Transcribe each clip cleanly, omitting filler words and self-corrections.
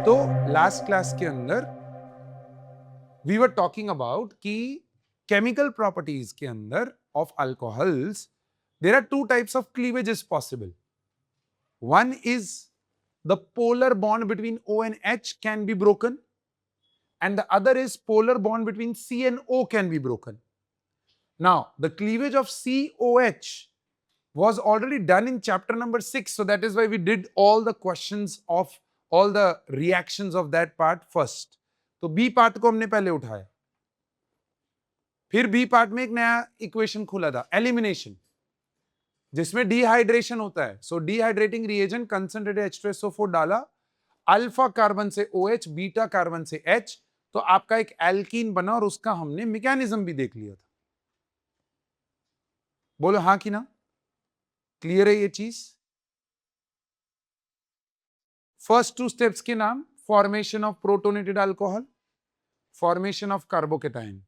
तो last class के अंदर वी वर टॉकिंग अबाउट कि केमिकल प्रॉपर्टीज के अंदर of alcohols there are two types of cleavage possible. One is the polar bond between O and H can be broken, and the other is polar bond between C and O can be broken. Now, the cleavage of COH was already done in chapter number 6, so that is why we did all the questions of all the reactions of that part first. तो B part को हमने पहले उठाया, फिर B part में एक नया equation खुला था, एलिमिनेशन, जिसमें डिहाइड्रेशन होता है. सो डिहाइड्रेटिंग रिएजेंट कंसंट्रेटेड H2SO4 डाला, अल्फा कार्बन से OH, बीटा कार्बन से H, तो आपका एक एल्कीन बना और उसका हमने मैकेनिज्म भी देख लिया था. बोलो हाँ कि ना? क्लियर है ये चीज? फर्स्ट टू स्टेप्स के नाम, formation of protonated alcohol, formation of carbocation.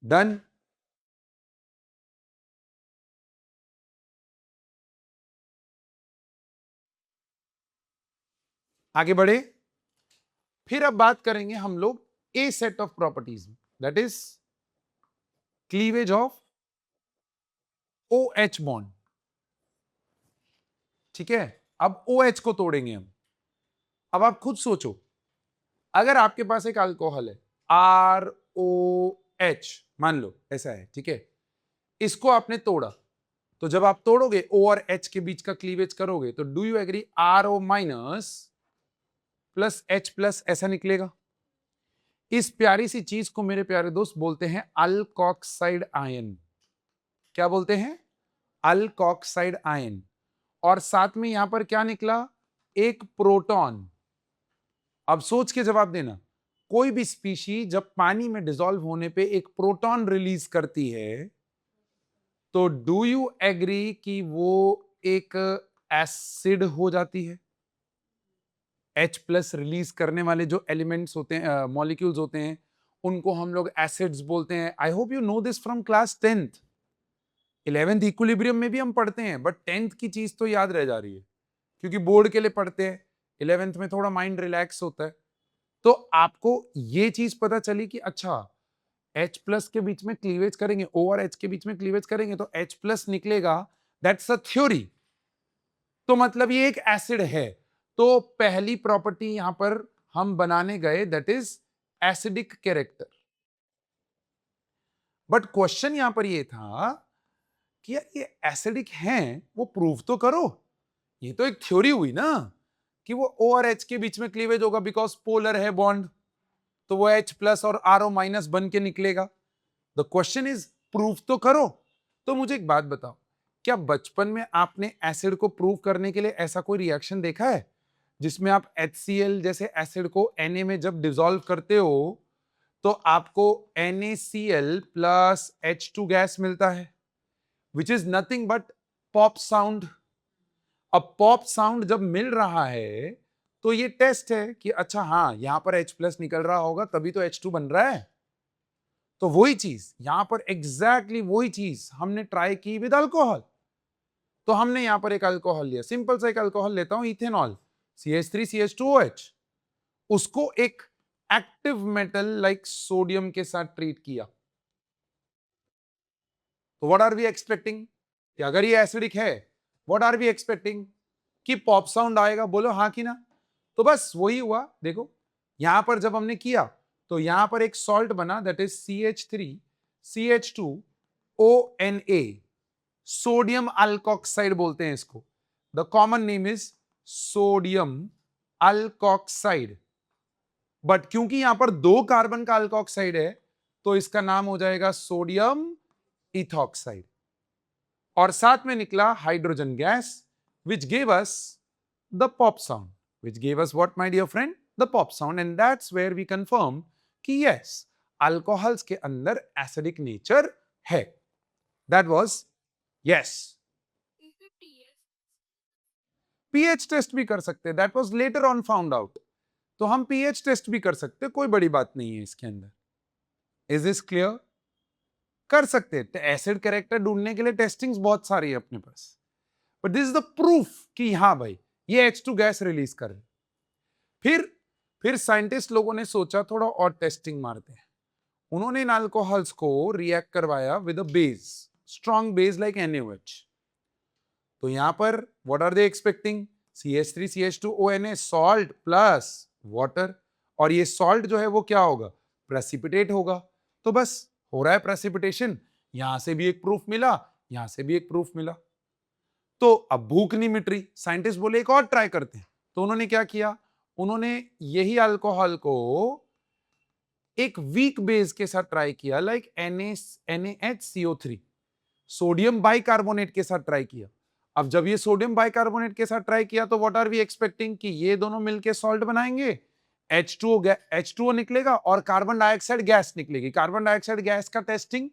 Done. आगे बढ़े. फिर अब बात करेंगे हम लोग a set of properties, that is cleavage of OH bond. ठीक है, अब OH को तोड़ेंगे हम. अब आप खुद सोचो, अगर आपके पास एक अल्कोहल है ROH, मान लो ऐसा है, ठीक है, इसको आपने तोड़ा, तो जब आप तोड़ोगे O और H के बीच का क्लीवेज करोगे तो do you agree RO minus plus H plus ऐसा निकलेगा. इस प्यारी सी चीज को मेरे प्यारे दोस्त बोलते हैं अल्कोक्साइड आयन. क्या बोलते हैं? Alkoxide ion. और साथ में यहां पर क्या निकला? एक प्रोटॉन. अब सोच के जवाब देना. कोई भी स्पीशी जब पानी में डिसॉल्व होने पे एक प्रोटॉन रिलीज करती है, तो डू यू एग्री कि वो एक एसिड हो जाती है? H प्लस रिलीज करने वाले जो एलिमेंट्स होते हैं, मॉलिक्यूल्स होते हैं, उनको हम लोग एसिड्स बोलते हैं. I hope you know this from class 10th. 11th equilibrium में भी हम पढ़ते हैं, बट 10th की चीज तो याद रह जा रही है क्योंकि बोर्ड के लिए पढ़ते हैं. 11th में थोड़ा माइंड रिलैक्स होता है. तो आपको ये चीज पता चली कि अच्छा, H प्लस के बीच में क्लीवेज करेंगे, O और H के बीच में क्लीवेज करेंगे तो H प्लस निकलेगा. That's a theory. तो मतलब ये एक एसिड है. तो पहली प्रॉपर्टी यहां पर हम बनाने गए, that is acidic character. But question यहां पर ये था कि यार ये एसिडिक हैं, वो प्रूव तो करो. ये तो एक थ्योरी हुई ना कि वो O और H के बीच में क्लीवेज होगा बिकॉज पोलर है बॉन्ड, तो वो H प्लस और RO माइनस बन के निकलेगा. द क्वेश्चन इज प्रूव तो करो. तो मुझे एक बात बताओ, क्या बचपन में आपने एसिड को प्रूव करने के लिए ऐसा कोई रिएक्शन देखा है जिसमें आप HCl जैसे एसिड को Na में जब डिसॉल्व करते हो तो आपको NaCl प्लस H2 गैस मिलता है, which is nothing but pop sound. अब पॉप साउंड जब मिल रहा है तो ये टेस्ट है कि अच्छा हाँ, यहां पर H प्लस निकल रहा होगा तभी तो H2 बन रहा है. तो वही चीज यहां पर एग्जैक्टली वही चीज हमने ट्राई की विद अल्कोहल. तो हमने यहां पर एक अल्कोहल लिया, सिंपल सा एक अल्कोहल लेता हूं, इथेनॉल CH3CH2OH. उसको एक एक्टिव मेटल लाइक सोडियम के साथ ट्रीट किया. तो व्हाट आर वी एक्सपेक्टिंग कि अगर ये एसिडिक है, व्हाट आर वी एक्सपेक्टिंग कि पॉप साउंड आएगा. बोलो हाँ कि ना? तो बस वही हुआ. देखो यहां पर जब हमने किया तो यहां पर एक सॉल्ट बना, that is CH3CH2ONA. Sodium alkoxide बोलते हैं इसको. The common name is sodium alkoxide. But क्योंकि यहां पर 2 कार्बन का अल्कोक्साइड है तो इसका नाम हो जाएगा सोडियम इथॉक्साइड. और साथ में निकला hydrogen gas, which gave us the pop sound. Which gave us what, my dear friend? The pop sound. And that's where we confirm कि yes, alcohols के अंदर acidic nature है. That was yes. pH test भी कर सकते हैं. That was later on found out. तो हम pH टेस्ट भी कर सकते हैं, कोई बड़ी बात नहीं है इसके अंदर. Is this clear? कर सकते हैं. एसिड कैरेक्टर ढूंढने के लिए टेस्टिंग्स बहुत सारी है अपने पास. But this is the proof कि हाँ भाई ये H2 गैस रिलीज कर रही। फिर साइंटिस्ट लोगों ने सोचा थोड़ा और टेस्टिंग मारते हैं। उन्होंने इन अल्कोहल्स को रिएक्ट करवाया with a base, strong base like NaOH। तो यहां पर what are they expecting? CH3 CH2 ONA salt plus water, और ये सॉल्ट जो है वो क्या होगा? प्रेसिपिटेट होगा। तो बस हो रहा है प्रेसिपिटेशन। यहां से भी एक प्रूफ मिला, यहां से भी एक प्रूफ मिला। तो अब भूख नहीं मिट रही, साइंटिस्ट बोले एक और ट्राई करते हैं। तो उन्होंने क्या किया? उन्होंने यही अल्कोहल को एक वीक बेस के साथ ट्राई किया, लाइक NaHCO3, सोडियम बाइकार्बोनेट के साथ ट्राई किया। अब जब ये सोडियम बाइकार्बोनेट के साथ ट्राई किया तो व्हाट आर वी एक्सपेक्टिंग कि ये दोनों मिलके सॉल्ट बनाएंगे, H2O निकलेगा और कार्बन डाइऑक्साइड गैस निकलेगी। कार्बन डाइऑक्साइड गैस का टेस्टिंग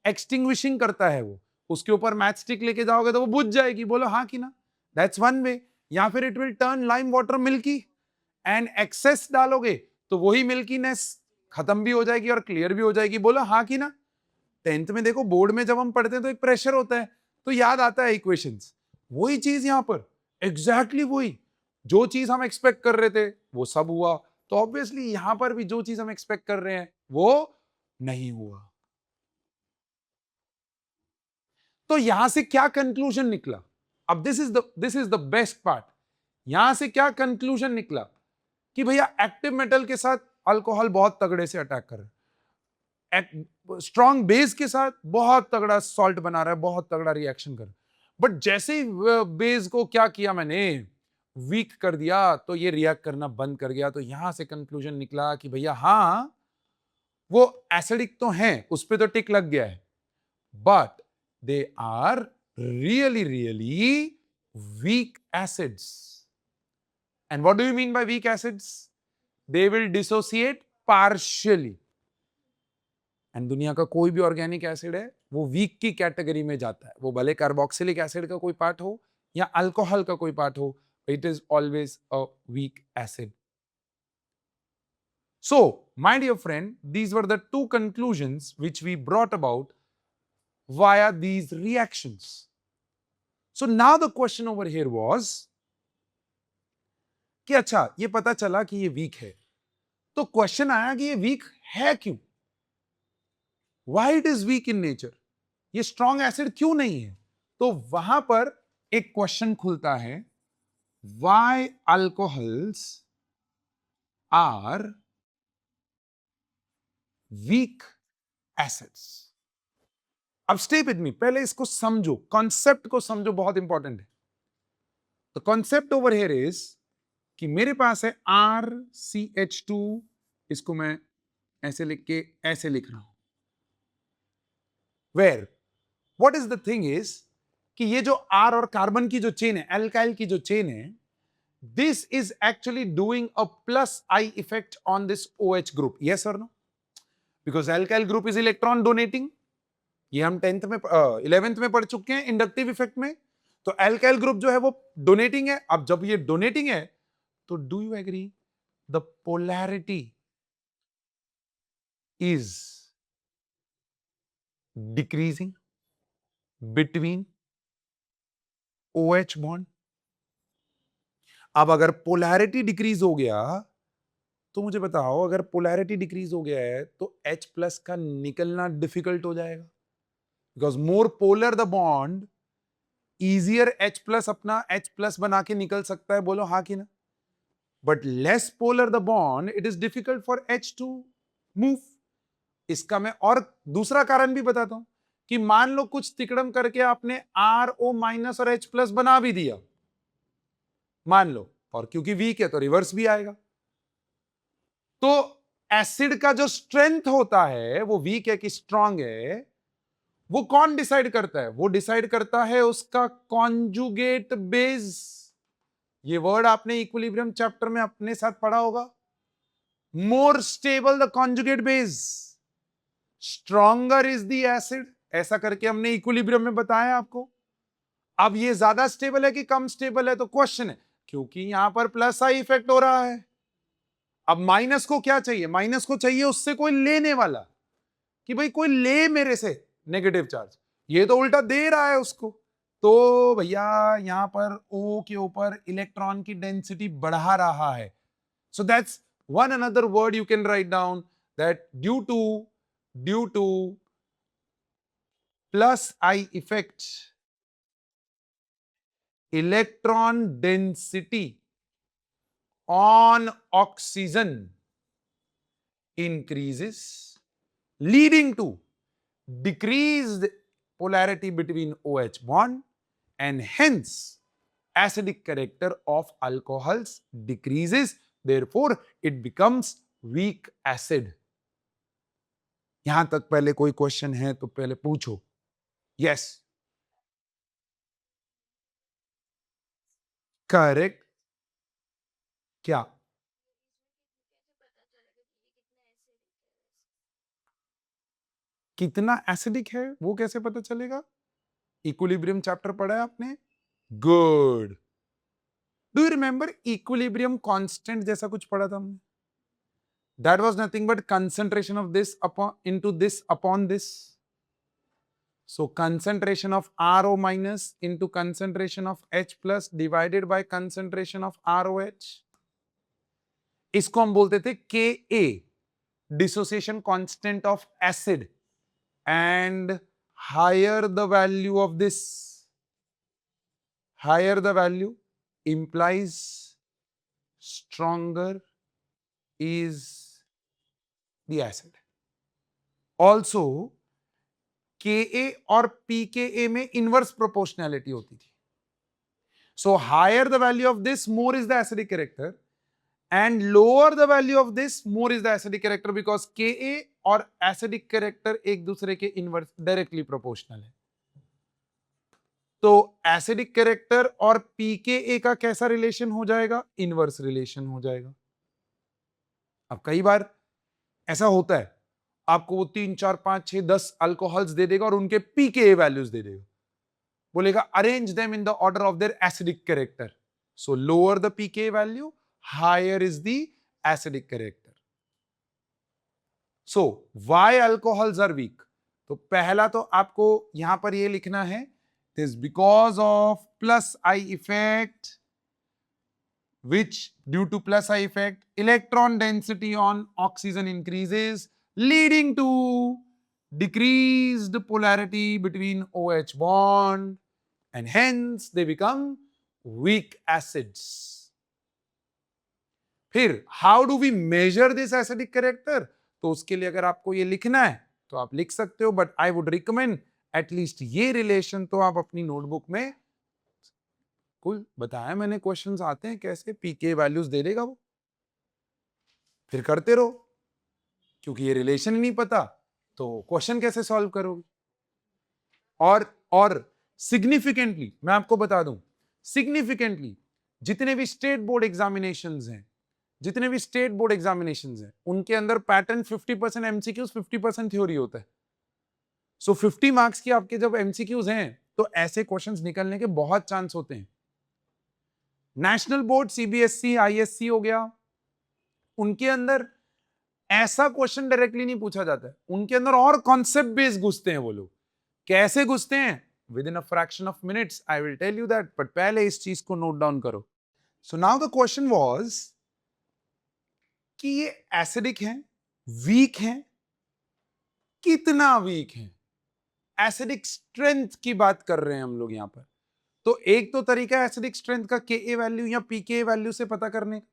एक्सटिंग्विशिंग करता है वो, उसके ऊपर मैच स्टिक लेके जाओगे तो वो बुझ जाएगी। बोलो हाँ कि ना? That's one way. या फिर it will turn lime water milky, and excess डालोगे तो वही मिल्कीनेस खत्म भी हो जाएगी और क्लियर भी हो जाएगी। बोलो हाँ कि ना? 10th में देखो, बोर्ड में जब हम पढ़ते हैं तो एक प्रेशर होता है, तो याद आता है इक्वेशंस। वही चीज यहां पर एग्जैक्टली वही, जो चीज हम एक्सपेक्ट कर रहे थे वो सब हुआ। तो ऑब्वियसली यहां पर भी जो चीज हम एक्सपेक्ट कर रहे हैं वो नहीं हुआ। तो यहां से क्या कंक्लूजन निकला? अब this is the best part. यहां से क्या कंक्लूजन निकला कि भैया एक्टिव मेटल के साथ अल्कोहल बहुत तगड़े से अटैक कर रहा है, स्ट्रॉन्ग बेस के साथ बहुत तगड़ा सॉल्ट बना रहा है, बहुत तगड़ा रिएक्शन कर रहा है। बट जैसे ही बेस को क्या किया मैंने, वीक कर दिया, तो ये रिएक्ट करना बंद कर गया। तो यहां से कंक्लूजन निकला कि भैया हाँ, वो एसिडिक तो हैं, उस पर तो टिक लग गया है, but they are really weak acids. And what do you mean by weak acids? They will dissociate partially. And दुनिया का कोई भी ऑर्गेनिक एसिड है वो वीक की कैटेगरी में जाता है, वो भले कार्बोक्सिलिक एसिड का कोई पार्ट हो या अल्कोहल का कोई पार्ट हो, it is always a weak acid. So, my dear friend, these were the two conclusions which we brought about via these reactions. So now the question over here was कि अच्छा ये पता चला कि ये वीक है, तो क्वेश्चन आया कि ये वीक है क्यों? Why it is weak in nature? ये स्ट्रॉन्ग एसिड क्यों नहीं है? तो वहां पर एक क्वेश्चन खुलता है, why alcohols are weak acids? अब स्टे विद मी, पहले इसको समझो, कॉन्सेप्ट को समझो, बहुत इंपॉर्टेंट है। तो कॉन्सेप्ट ओवर हियर इज कि मेरे पास है RCH2, इसको मैं ऐसे लिख के ऐसे लिख रहा हूं, where what is the thing is कि ये जो R और कार्बन की जो चेन है, एल्काइल की जो चेन है, this is actually doing a plus I effect on this OH group, yes और no? Because alkyl group is electron donating, ये हम 10th में 11th में पढ़ चुके हैं इंडक्टिव इफेक्ट में। तो एल्काइल ग्रुप जो है वो डोनेटिंग है। अब जब ये डोनेटिंग है तो do you agree the polarity is decreasing between OH bond. अब अगर पोलैरिटी डिक्रीज हो गया तो मुझे बताओ, अगर पोलैरिटी डिक्रीज हो गया है तो H प्लस का निकलना डिफिकल्ट हो जाएगा, because more polar the bond, easier H plus अपना H प्लस बना के निकल सकता है। बोलो हाँ कि ना? But less polar the bond, it is difficult for H to move. इसका मैं और दूसरा कारण भी बताता हूं कि मान लो कुछ तिकड़म करके आपने RO माइनस और H प्लस बना भी दिया, मान लो, और क्योंकि वीक है तो रिवर्स भी आएगा। तो एसिड का जो स्ट्रेंथ होता है वो वीक है कि स्ट्रांग है, वो कौन डिसाइड करता है? वो डिसाइड करता है उसका कॉन्जुगेट बेस। ये वर्ड आपने इक्विलिब्रियम चैप्टर में अपने साथ पढ़ा होगा। More stable the conjugate base, stronger is the acid, ऐसा करके हमने इक्विलिब्रियम में बताया आपको। अब ये ज्यादा स्टेबल है कि कम स्टेबल है? तो क्वेश्चन है, क्योंकि यहां पर प्लस आई इफेक्ट हो रहा है। अब माइनस को क्या चाहिए? माइनस को चाहिए उससे कोई लेने वाला, कि भाई कोई ले मेरे से नेगेटिव चार्ज। ये तो उल्टा दे रहा है उसको, तो भैया यहां पर O के ऊपर इलेक्ट्रॉन की डेंसिटी बढ़ा रहा है. So that's one another word you can write down, that due to plus I effect, electron density on oxygen increases, leading to decreased polarity between OH bond, and hence acidic character of alcohols decreases, therefore it becomes weak acid. यहां तक पहले कोई question है तो पहले पूछो. Yes, correct. क्या? कितना एसिडिक है वो कैसे पता चलेगा? इक्विलिब्रियम चैप्टर पढ़ा है आपने? Good. Do you remember equilibrium constant जैसा कुछ पढ़ा था हमने? That was nothing but concentration of this upon into this upon this. So concentration of RO minus into concentration of H plus divided by concentration of ROH. इसको हम बोलते थे Ka, dissociation constant of acid, and higher the value of this, higher the value implies stronger is the acid. Also Ka और pKa में inverse proportionality होती थी. So higher the value of this, more is the acidic character, and lower the value of this, more is the acidic character, because Ka और acidic character एक दूसरे के inverse directly proportional है. तो acidic character और pKa का कैसा relation हो जाएगा? इनवर्स रिलेशन हो जाएगा. अब कई बार ऐसा होता है, आपको वो 3, 4, 5, 6, 10 अल्कोहल्स दे देगा और उनके पीकेए वैल्यूज दे देगा, बोलेगा arrange them in the order of their acidic character. So lower the pKa value, higher is the acidic character. So why alcohols are weak? तो पहला तो आपको यहां पर ये लिखना है, is because of plus I effect, which due to plus I effect, electron density on oxygen increases, leading to decreased polarity between OH bond, and hence they become weak acids. फिर how do we measure this acidic character? तो उसके लिए अगर आपको ये लिखना है तो आप लिख सकते हो, but I would recommend at least ये रिलेशन तो आप अपनी नोटबुक में, कुल बताया मैंने क्वेश्चंस आते हैं कैसे, पीके वैल्यूज दे देगा वो, फिर करते रहो, क्योंकि ये रिलेशन ही नहीं पता तो क्वेश्चन कैसे सॉल्व करोगे. और सिग्निफिकेंटली मैं आपको बता दूं, सिग्निफिकेंटली जितने भी स्टेट बोर्ड एग्जामिनेशंस हैं, जितने भी स्टेट बोर्ड एग्जामिनेशंस हैं, उनके अंदर पैटर्न 50% एमसीक्यूज 50% थ्योरी होता है. सो 50 मार्क्स की आपके जब एमसीक्यूज हैं तो ऐसे क्वेश्चंस निकलने के बहुत चांस होते हैं. नेशनल बोर्ड सीबीएसई आईएससी हो गया, उनके अंदर ऐसा क्वेश्चन डायरेक्टली नहीं पूछा जाता है, उनके अंदर और कॉन्सेप्ट बेस्ड घुसते हैं वो लोग. कैसे घुसते हैं? With in a fraction of minutes I will tell you that, but पहले इस चीज को नोट डाउन करो. So now the question was कि ये एसिडिक हैं, वीक हैं, कितना वीक हैं? एसिडिक स्ट्रेंथ की बात कर रहे हैं हम लोग यहां पर. तो एक तो तरीका है एसिडिक स्ट्रेंथ का के वैल्यू या पीके वैल्यू से पता करने का,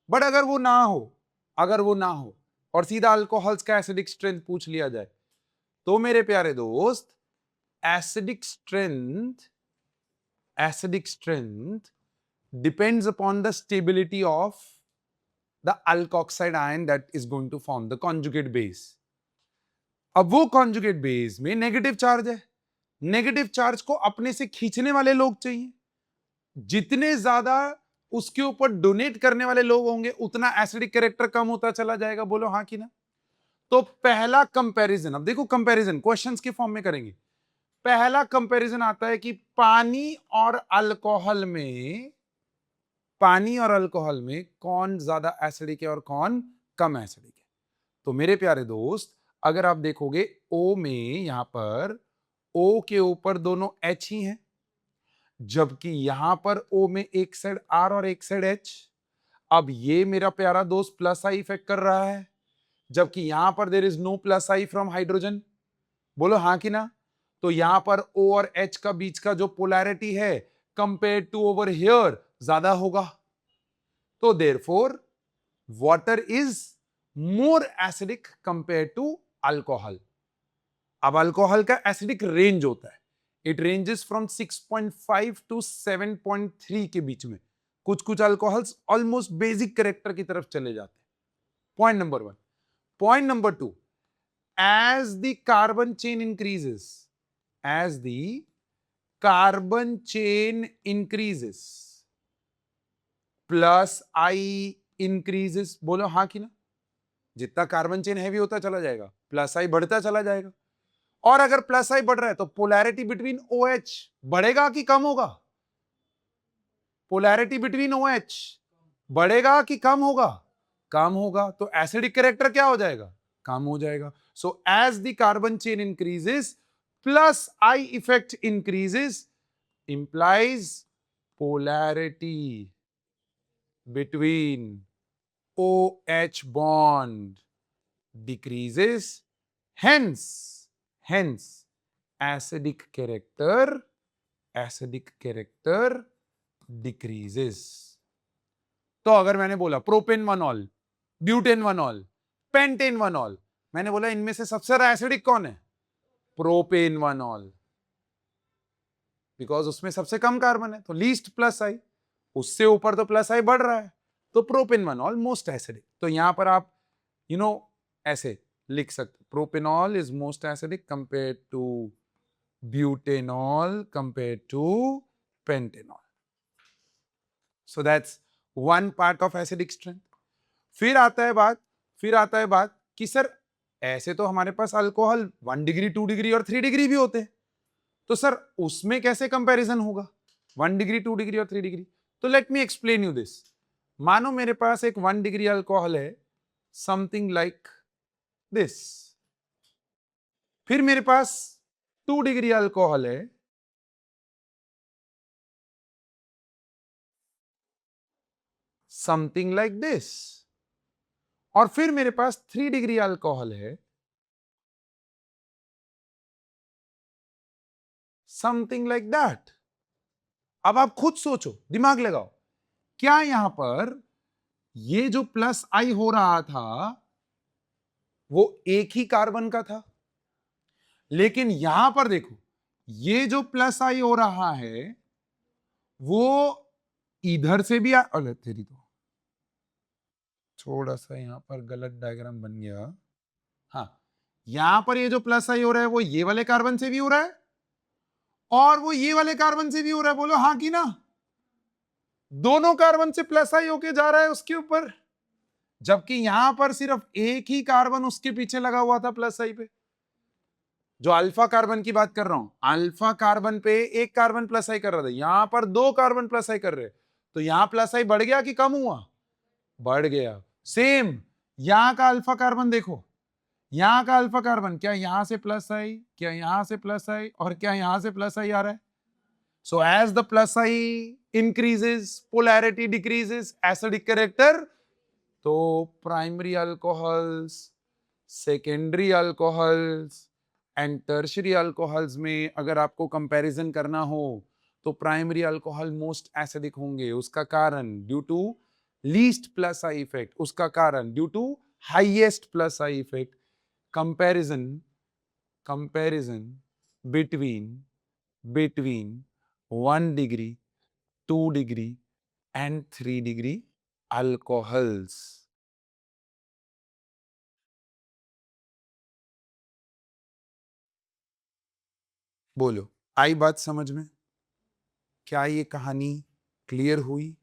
बट अगर वो ना हो और सीधा अल्कोहल्स का एसिडिक स्ट्रेंथ पूछ लिया जाए, तो मेरे प्यारे दोस्त acidic strength depends upon the stability of the alkoxide ion that is going to form the conjugate base. अब वो कॉन्जुगेट बेस में नेगेटिव चार्ज है, नेगेटिव चार्ज को अपने से खींचने वाले लोग चाहिए. जितने ज्यादा उसके ऊपर डोनेट करने वाले लोग होंगे उतना एसिडिक कैरेक्टर कम होता चला जाएगा. बोलो हाँ कि ना? तो पहला कंपैरिजन, अब देखो कंपैरिजन क्वेश्चंस के फॉर्म में करेंगे. पहला कंपैरिजन आता है कि पानी और अल्कोहल में कौन ज्यादा एसिडिक है और कौन कम एसिडिक है. तो मेरे प्यारे दोस्त, अगर आप देखोगे O में, यहां पर O के ऊपर दोनों H ही हैं, जबकि यहां पर O में एक साइड R और एक साइड H। अब ये मेरा प्यारा दोस्त प्लस आई इफेक्ट कर रहा है, जबकि यहां पर there is no plus I from hydrogen. बोलो हाँ कि ना? तो यहां पर O और H का बीच का जो पोलैरिटी है कंपेयर टू ओवर हियर ज्यादा होगा। तो therefore water is more acidic compare to alcohol. अब अल्कोहल का एसिडिक रेंज होता है, इट रेंजेस फ्रॉम 6.5 टू 7.3 के बीच में। कुछ कुछ अल्कोहल्स ऑलमोस्ट बेसिक कैरेक्टर की तरफ चले जाते हैं। Point number 1। Point number 2, as the carbon chain increases, as the carbon chain increases, plus I increases। बोलो हाँ कि ना? जितना कार्बन चेन हैवी होता चला जाएगा, प्लस आई बढ़ता चला जाएगा। और अगर प्लस आई बढ़ रहा है तो पोलैरिटी बिटवीन OH बढ़ेगा कि कम होगा? पोलैरिटी बिटवीन OH बढ़ेगा कि कम होगा? कम होगा। तो एसिडिक कैरेक्टर क्या हो जाएगा? कम हो जाएगा। So as the carbon chain increases, plus I effect increases, implies polarity between OH bond decreases, hence acidic character decreases। तो अगर मैंने बोला प्रोपेन वनॉल, ब्यूटेन वनॉल, पेंटेन वनॉल, मैंने बोला इनमें से सबसे ज्यादा एसिडिक कौन है? प्रोपेन वनॉल, बिकॉज उसमें सबसे कम कार्बन है तो लीस्ट प्लस आई। उससे ऊपर तो प्लस आई बढ़ रहा है, तो प्रोपेन वनॉल मोस्ट एसिडिक। तो यहां पर आप ऐसे लिख सकते, propanol is most acidic compare to butanol compare to pentanol. So that's one part of acidic strength. फिर आता है बात कि सर ऐसे तो हमारे पास अल्कोहल 1 डिग्री 2 डिग्री और 3 डिग्री भी होते हैं, तो सर उसमें कैसे कंपैरिजन होगा 1 डिग्री 2 डिग्री और 3 डिग्री? तो let me explain you this. मानो मेरे पास एक 1 डिग्री अल्कोहल है, समथिंग लाइक दिस। फिर मेरे पास 2 डिग्री अल्कोहल है, समथिंग लाइक दिस। और फिर मेरे पास 3 डिग्री अल्कोहल है, समथिंग लाइक दैट। अब आप खुद सोचो, दिमाग लगाओ, क्या यहां पर ये जो प्लस आई हो रहा था वो एक ही कार्बन का था? लेकिन यहां पर देखो, ये जो प्लस आई हो रहा है वो इधर से भी तेरी तो थोड़ा सा यहां पर गलत डायग्राम बन गया। हाँ, यहां पर ये जो प्लस आई हो रहा है वो ये वाले कार्बन से भी हो रहा है और वो ये वाले कार्बन से भी हो रहा है। बोलो हाँ कि ना? दोनों कार्बन से प्लस आई होके जा रहा है उसके ऊपर, जबकि यहां पर सिर्फ एक ही कार्बन उसके पीछे लगा हुआ था प्लस आई पे। जो अल्फा कार्बन की बात कर रहा हूं, अल्फा कार्बन पे एक कार्बन प्लस आई कर रहा था, यहां पर 2 कार्बन प्लस आई कर रहे, तो यहां प्लस आई बढ़ गया कि कम हुआ? बढ़ गया। सेम यहां का अल्फा कार्बन देखो, यहां का अल्फा कार्बन, क्या यहां से प्लस आई, क्या यहां से प्लस आई, और क्या यहां से प्लस आई आ रहा है? So as the plus I increases, polarity decreases, acidic character, तो primary alcohols, secondary alcohols and tertiary alcohols में अगर आपको कंपैरिजन करना हो तो प्राइमरी अल्कोहल मोस्ट एसिडिक होंगे। उसका कारण due to least plus I effect, उसका कारण due to highest plus I effect. Comparison between 1 degree 2 degree and 3 degree alcohols. बोलो, आई बात समझ में? क्या ये कहानी क्लियर हुई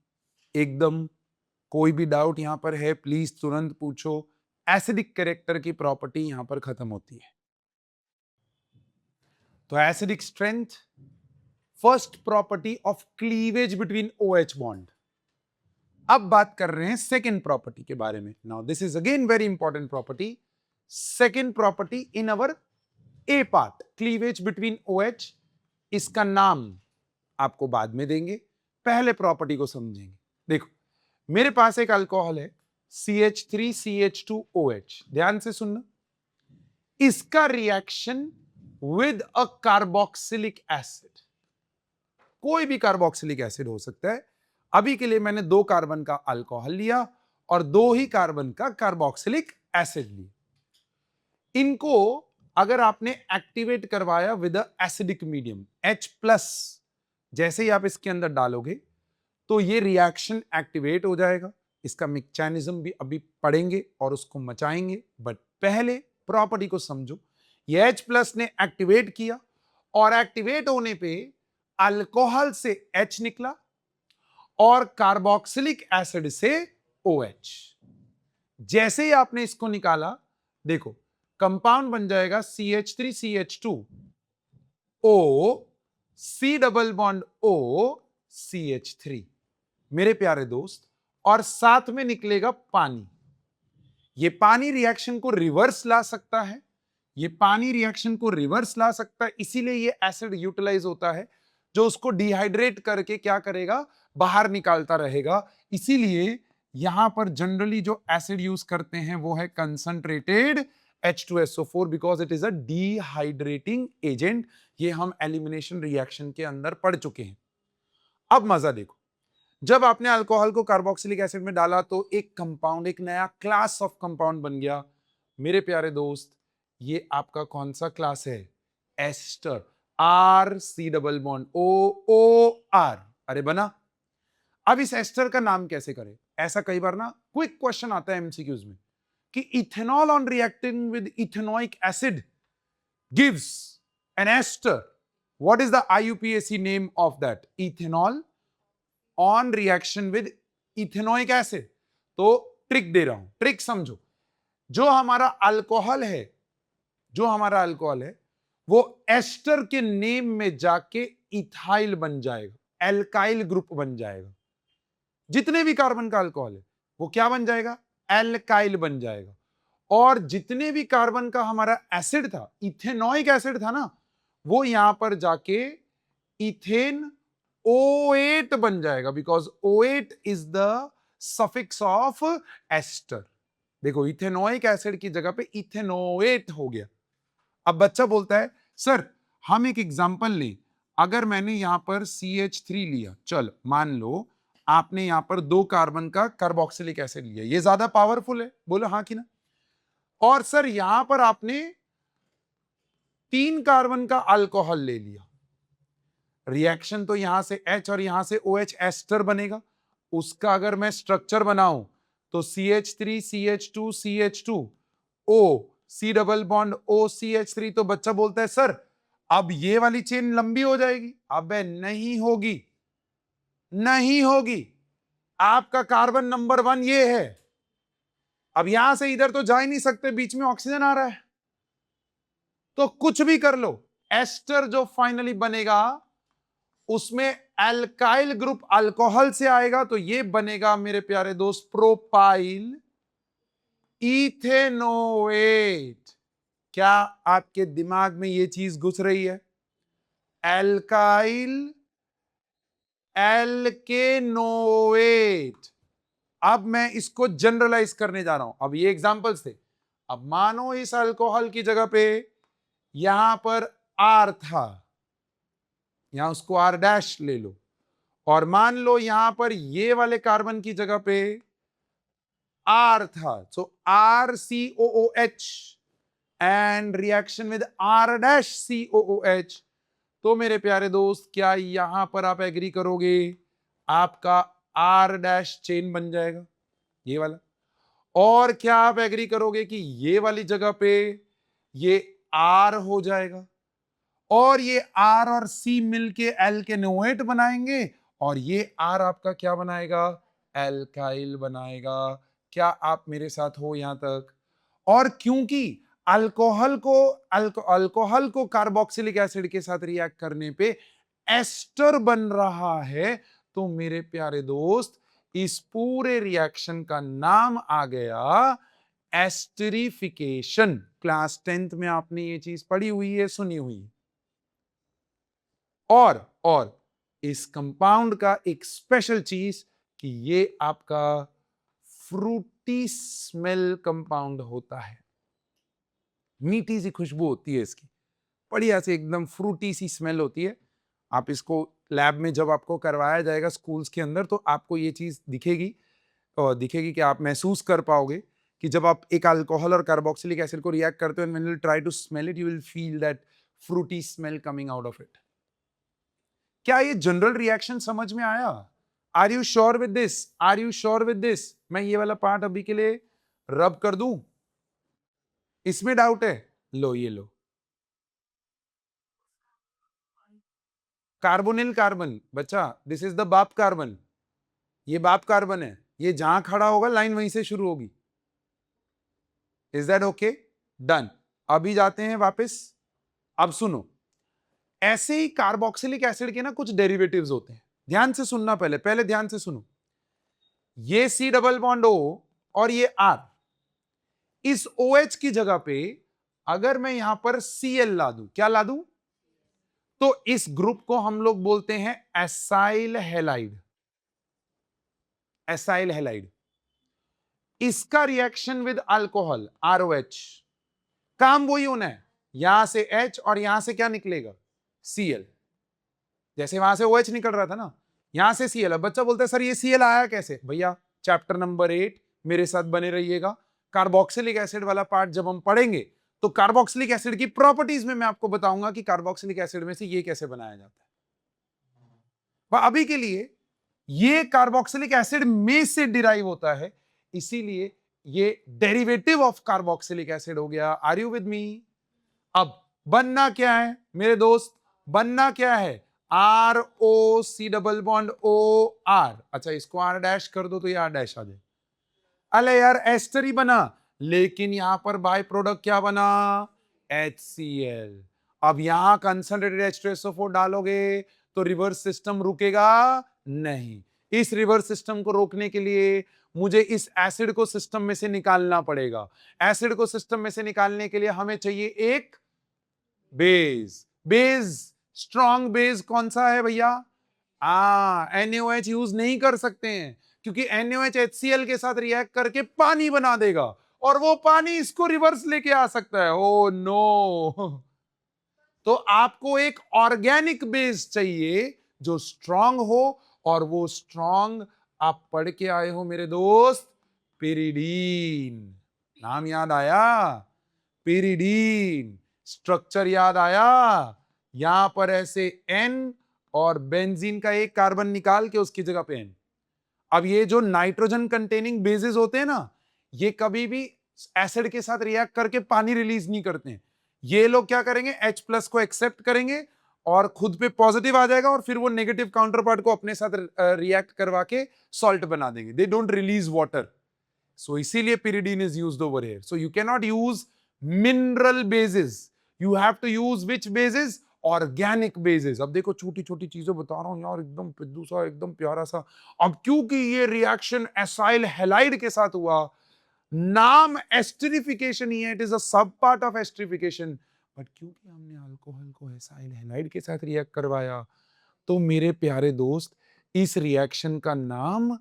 एकदम? कोई भी डाउट यहां पर है प्लीज तुरंत पूछो। एसिडिक कैरेक्टर की प्रॉपर्टी यहां पर खत्म होती है। तो acidic strength, first property of cleavage between OH bond. अब बात कर रहे हैं सेकेंड प्रॉपर्टी के बारे में। Now this is again very important property, second property in our A part, cleavage between OH। इसका नाम आपको बाद में देंगे, पहले प्रॉपर्टी को समझेंगे। देखो, मेरे पास एक अल्कोहल है CH3CH2OH, ध्यान से सुनना। इसका reaction with a carboxylic acid, कोई भी कार्बोक्सिलिक एसिड हो सकता है। अभी के लिए मैंने 2 कार्बन का अल्कोहल लिया और 2 ही कार्बन का कार्बोक्सिलिक एसिड लिया। इनको अगर आपने एक्टिवेट करवाया विद एसिडिक मीडियम H+, जैसे ही आप इसके अंदर डालोगे तो ये रिएक्शन एक्टिवेट हो जाएगा। इसका मैकेनिज्म भी अभी पढ़ेंगे और उसको मचाएंगे, बट पहले प्रॉपर्टी को समझो। ये H+ ने एक्टिवेट किया और एक्टिवेट होने पे अल्कोहल से H निकला और कार्बोक्सिलिक एसिड से OH। जैसे ही आपने इसको निकाला, देखो कंपाउंड बन जाएगा CH3CH2O C double bond O CH3, मेरे प्यारे दोस्त, और साथ में निकलेगा पानी। ये पानी रिएक्शन को रिवर्स ला सकता है, ये पानी रिएक्शन को रिवर्स ला सकता है, इसीलिए ये एसिड यूटिलाइज होता है, जो उसको डिहाइड्रेट करके क्या करेगा, बाहर निकालता रहेगा। इसीलिए यहां पर जनरली जो एसिड यूज करते हैं वो है concentrated H2SO4 because it is a dehydrating agent. ये हम एलिमिनेशन रिएक्शन के अंदर पढ़ चुके हैं। अब मजा देखो, जब आपने अल्कोहल को कार्बोक्सिलिक एसिड में डाला तो एक कंपाउंड, एक नया क्लास ऑफ कंपाउंड बन गया। मेरे प्यारे दोस्त, ये आपका कौन सा क्लास है? Ester. RC double bond OOR, अरे बना। अब इस एस्टर का नाम कैसे करें? ऐसा कई बार ना क्विक क्वेश्चन आता है एमसीक्यूज में कि ethanol on reacting with ethanoic acid gives an ester, what is the IUPAC name of that? Ethanol on reaction with ethanoic acid. तो ट्रिक दे रहा हूं, ट्रिक समझो। जो हमारा अल्कोहल है, जो हमारा अल्कोहल है वो एस्टर के नेम में जाके इथाइल बन जाएगा, एल्काइल ग्रुप बन जाएगा। जितने भी कार्बन का अल्कोहल है वो क्या बन जाएगा? एल्काइल बन जाएगा। और जितने भी कार्बन का हमारा एसिड था, इथेनोइक एसिड था ना, वो यहां पर जाके इथेन O8 बन जाएगा, because O8 is the suffix of ester. देखो, इथेनोइक एसिड की जगह पे इथेनोएट हो गया। अब बच्चा बोलता है सर हम एक एग्जांपल लें, अगर मैंने यहां पर CH3 लिया, चल मान लो आपने यहां पर 2 कार्बन का कार्बोक्सिलिक एसिड लिया, ये ज्यादा पावरफुल है, बोलो हाँ कि ना? और सर यहां पर आपने 3 कार्बन का अल्कोहल ले लिया, रिएक्शन तो यहां से H और यहां से OH, एस्टर बनेगा। उसका अगर मैं स्ट्रक्चर बनाऊं तो CH3 CH2 CH2 O C double bond O CH3, तो बच्चा बोलता है सर अब ये वाली चेन लंबी हो जाएगी। अबे नहीं होगी, नहीं होगी। आपका कार्बन नंबर 1 ये है, अब यहां से इधर तो जा ही नहीं सकते, बीच में ऑक्सीजन आ रहा है, तो कुछ भी कर लो, एस्टर जो फाइनली बनेगा उसमें एल्काइल ग्रुप अल्कोहल से आएगा, तो ये बनेगा मेरे प्यारे दोस्त प्रोपाइल इथेनोएट। क्या आपके दिमाग में ये चीज घुस रही है? Alkyl alkanoate. अब मैं इसको जनरलाइज करने जा रहा हूं। अब ये एग्जांपल्स थे। अब मानो इस अल्कोहल की जगह पे यहां पर R था, यहां उसको R' ले लो, और मान लो यहां पर ये वाले कार्बन की जगह पे R था, सो RCOOH and reaction with R'COOH। तो मेरे प्यारे दोस्त, क्या यहां पर आप एग्री करोगे? आपका R' चेन बन जाएगा, ये वाला। और क्या आप एग्री करोगे कि ये वाली जगह पे ये R हो जाएगा, और ये R और C मिलके एल्केनोएट बनाएंगे, और ये R आपका क्या बनाएगा? एल्काइल बनाएगा। क्या आप मेरे साथ हो यहां तक? और क्योंकि अल्कोहल को कार्बोक्सिलिक एसिड के साथ रिएक्ट करने पे एस्टर बन रहा है, तो मेरे प्यारे दोस्त इस पूरे रिएक्शन का नाम आ गया एस्टरिफिकेशन। क्लास 10th में आपने ये चीज पढ़ी हुई है, सुनी हुई है। और इस कंपाउंड का एक स्पेशल चीज कि ये आपका फ्रूटी स्मेल कंपाउंड होता है, मीठी सी खुशबू होती है इसकी, बढ़िया सी एकदम फ्रूटी सी स्मेल होती है। आप इसको लैब में जब आपको करवाया जाएगा स्कूल्स के अंदर तो आपको ये चीज दिखेगी, और दिखेगी कि आप महसूस कर पाओगे कि जब आप एक अल्कोहल और कार्बोक्सिलिक एसिड को रिएक्ट करते हो and when you try to smell it you will feel that fruity smell coming out of it. क्या ये जनरल रिएक्शन समझ में आया? Are you sure with this? Are you sure with this? मैं ये वाला पार्ट अभी के लिए रब कर दूं, इसमें डाउट है? लो ये लो, कार्बोनिल कार्बन बच्चा, दिस इज द बाप कार्बन, ये बाप कार्बन है, ये जहां खड़ा होगा लाइन वहीं से शुरू होगी। Is that okay? डन। अभी जाते हैं वापस। अब सुनो, ऐसे ही कार्बोक्सिलिक एसिड के ना कुछ डेरिवेटिव्स होते हैं, ध्यान से सुनना, पहले पहले ध्यान से सुनो। ये सी डबल बॉन्ड ओ और ये आर, इस OH की जगह पे अगर मैं यहां पर Cl ला दूं, क्या ला दूं? तो इस ग्रुप को हम लोग बोलते हैं एसाइल हैलाइड। एसाइल हैलाइड, इसका रिएक्शन विद अल्कोहल ROH, काम वही होना है, यहां से H और यहां से क्या निकलेगा? Cl। जैसे वहां से OH निकल रहा था ना, यहां से Cl। अब बच्चा बोलता है सर ये Cl आया कैसे? भैया चैप्टर नंबर 8 मेरे साथ बने रहिएगा, कार्बोक्सिलिक एसिड वाला पार्ट जब हम पढ़ेंगे तो कार्बोक्सिलिक एसिड की प्रॉपर्टीज में मैं आपको बताऊंगा कि कार्बोक्सिलिक एसिड में से ये कैसे बनाया जाता है। पर अभी के लिए ये कार्बोक्सिलिक एसिड में से डिराइव होता है, इसीलिए ये डेरिवेटिव ऑफ कार्बोक्सिलिक एसिड हो गया। Are you with me? अब बनना क्या है मेरे दोस्त? बनना क्या है? ROC double bond OR। अच्छा इसको R डैश कर दो तो ये R डैश आ जाए। अरे यार एस्टर ही बना, लेकिन यहां पर बाय प्रोडक्ट क्या बना? HCl। अब यहां कंसंट्रेटेड H2SO4 डालोगे तो रिवर्स सिस्टम रुकेगा नहीं। इस रिवर्स सिस्टम को रोकने के लिए मुझे इस एसिड को सिस्टम में से निकालना पड़ेगा। एसिड को सिस्टम में से निकालने के लिए हमें चाहिए एक बेस। बेस, स्ट्रॉन्ग बेस कौन सा है भैया? NaOH यूज नहीं कर सकते हैं क्योंकि NaOH HCl के साथ रिएक्ट करके पानी बना देगा और वो पानी इसको रिवर्स लेके आ सकता है। Oh no. तो आपको एक ऑर्गेनिक बेस चाहिए जो स्ट्रांग हो, और वो स्ट्रांग आप पढ़ के आए हो मेरे दोस्त, पिरिडीन। नाम याद आया? पिरिडीन। स्ट्रक्चर याद आया? यहां पर ऐसे N और बेंजीन का एक कार्बन निकाल के उसकी जगह पे N। अब ये जो नाइट्रोजन कंटेनिंग बेसेस होते हैं ना, ये कभी भी एसिड के साथ रिएक्ट करके पानी रिलीज नहीं करते हैं। ये लोग क्या करेंगे? H प्लस को एक्सेप्ट करेंगे और खुद पे पॉजिटिव आ जाएगा और फिर वो नेगेटिव काउंटर पार्ट को अपने साथ रिएक्ट करवा के सॉल्ट बना देंगे। दे डोंट रिलीज वाटर, सो इसीलिए pyridine is used over here. So you cannot use mineral bases, you have to use which bases? Organic basis. अब देखो छोटी छोटी चीजें बता रहा हूं यार, एकदम पिद्दू सा, एकदम प्यारा सा। अब क्योंकि ये रिएक्शन एसाइल हैलाइड के साथ हुआ, नाम एस्टरिफिकेशन ही है, इट इज अ सब पार्ट ऑफ एस्टरिफिकेशन, बट क्योंकि हमने अल्कोहल को एसाइल हैलाइड के साथ रिएक्ट करवाया तो मेरे प्यारे दोस्त इस रिएक्शन का नाम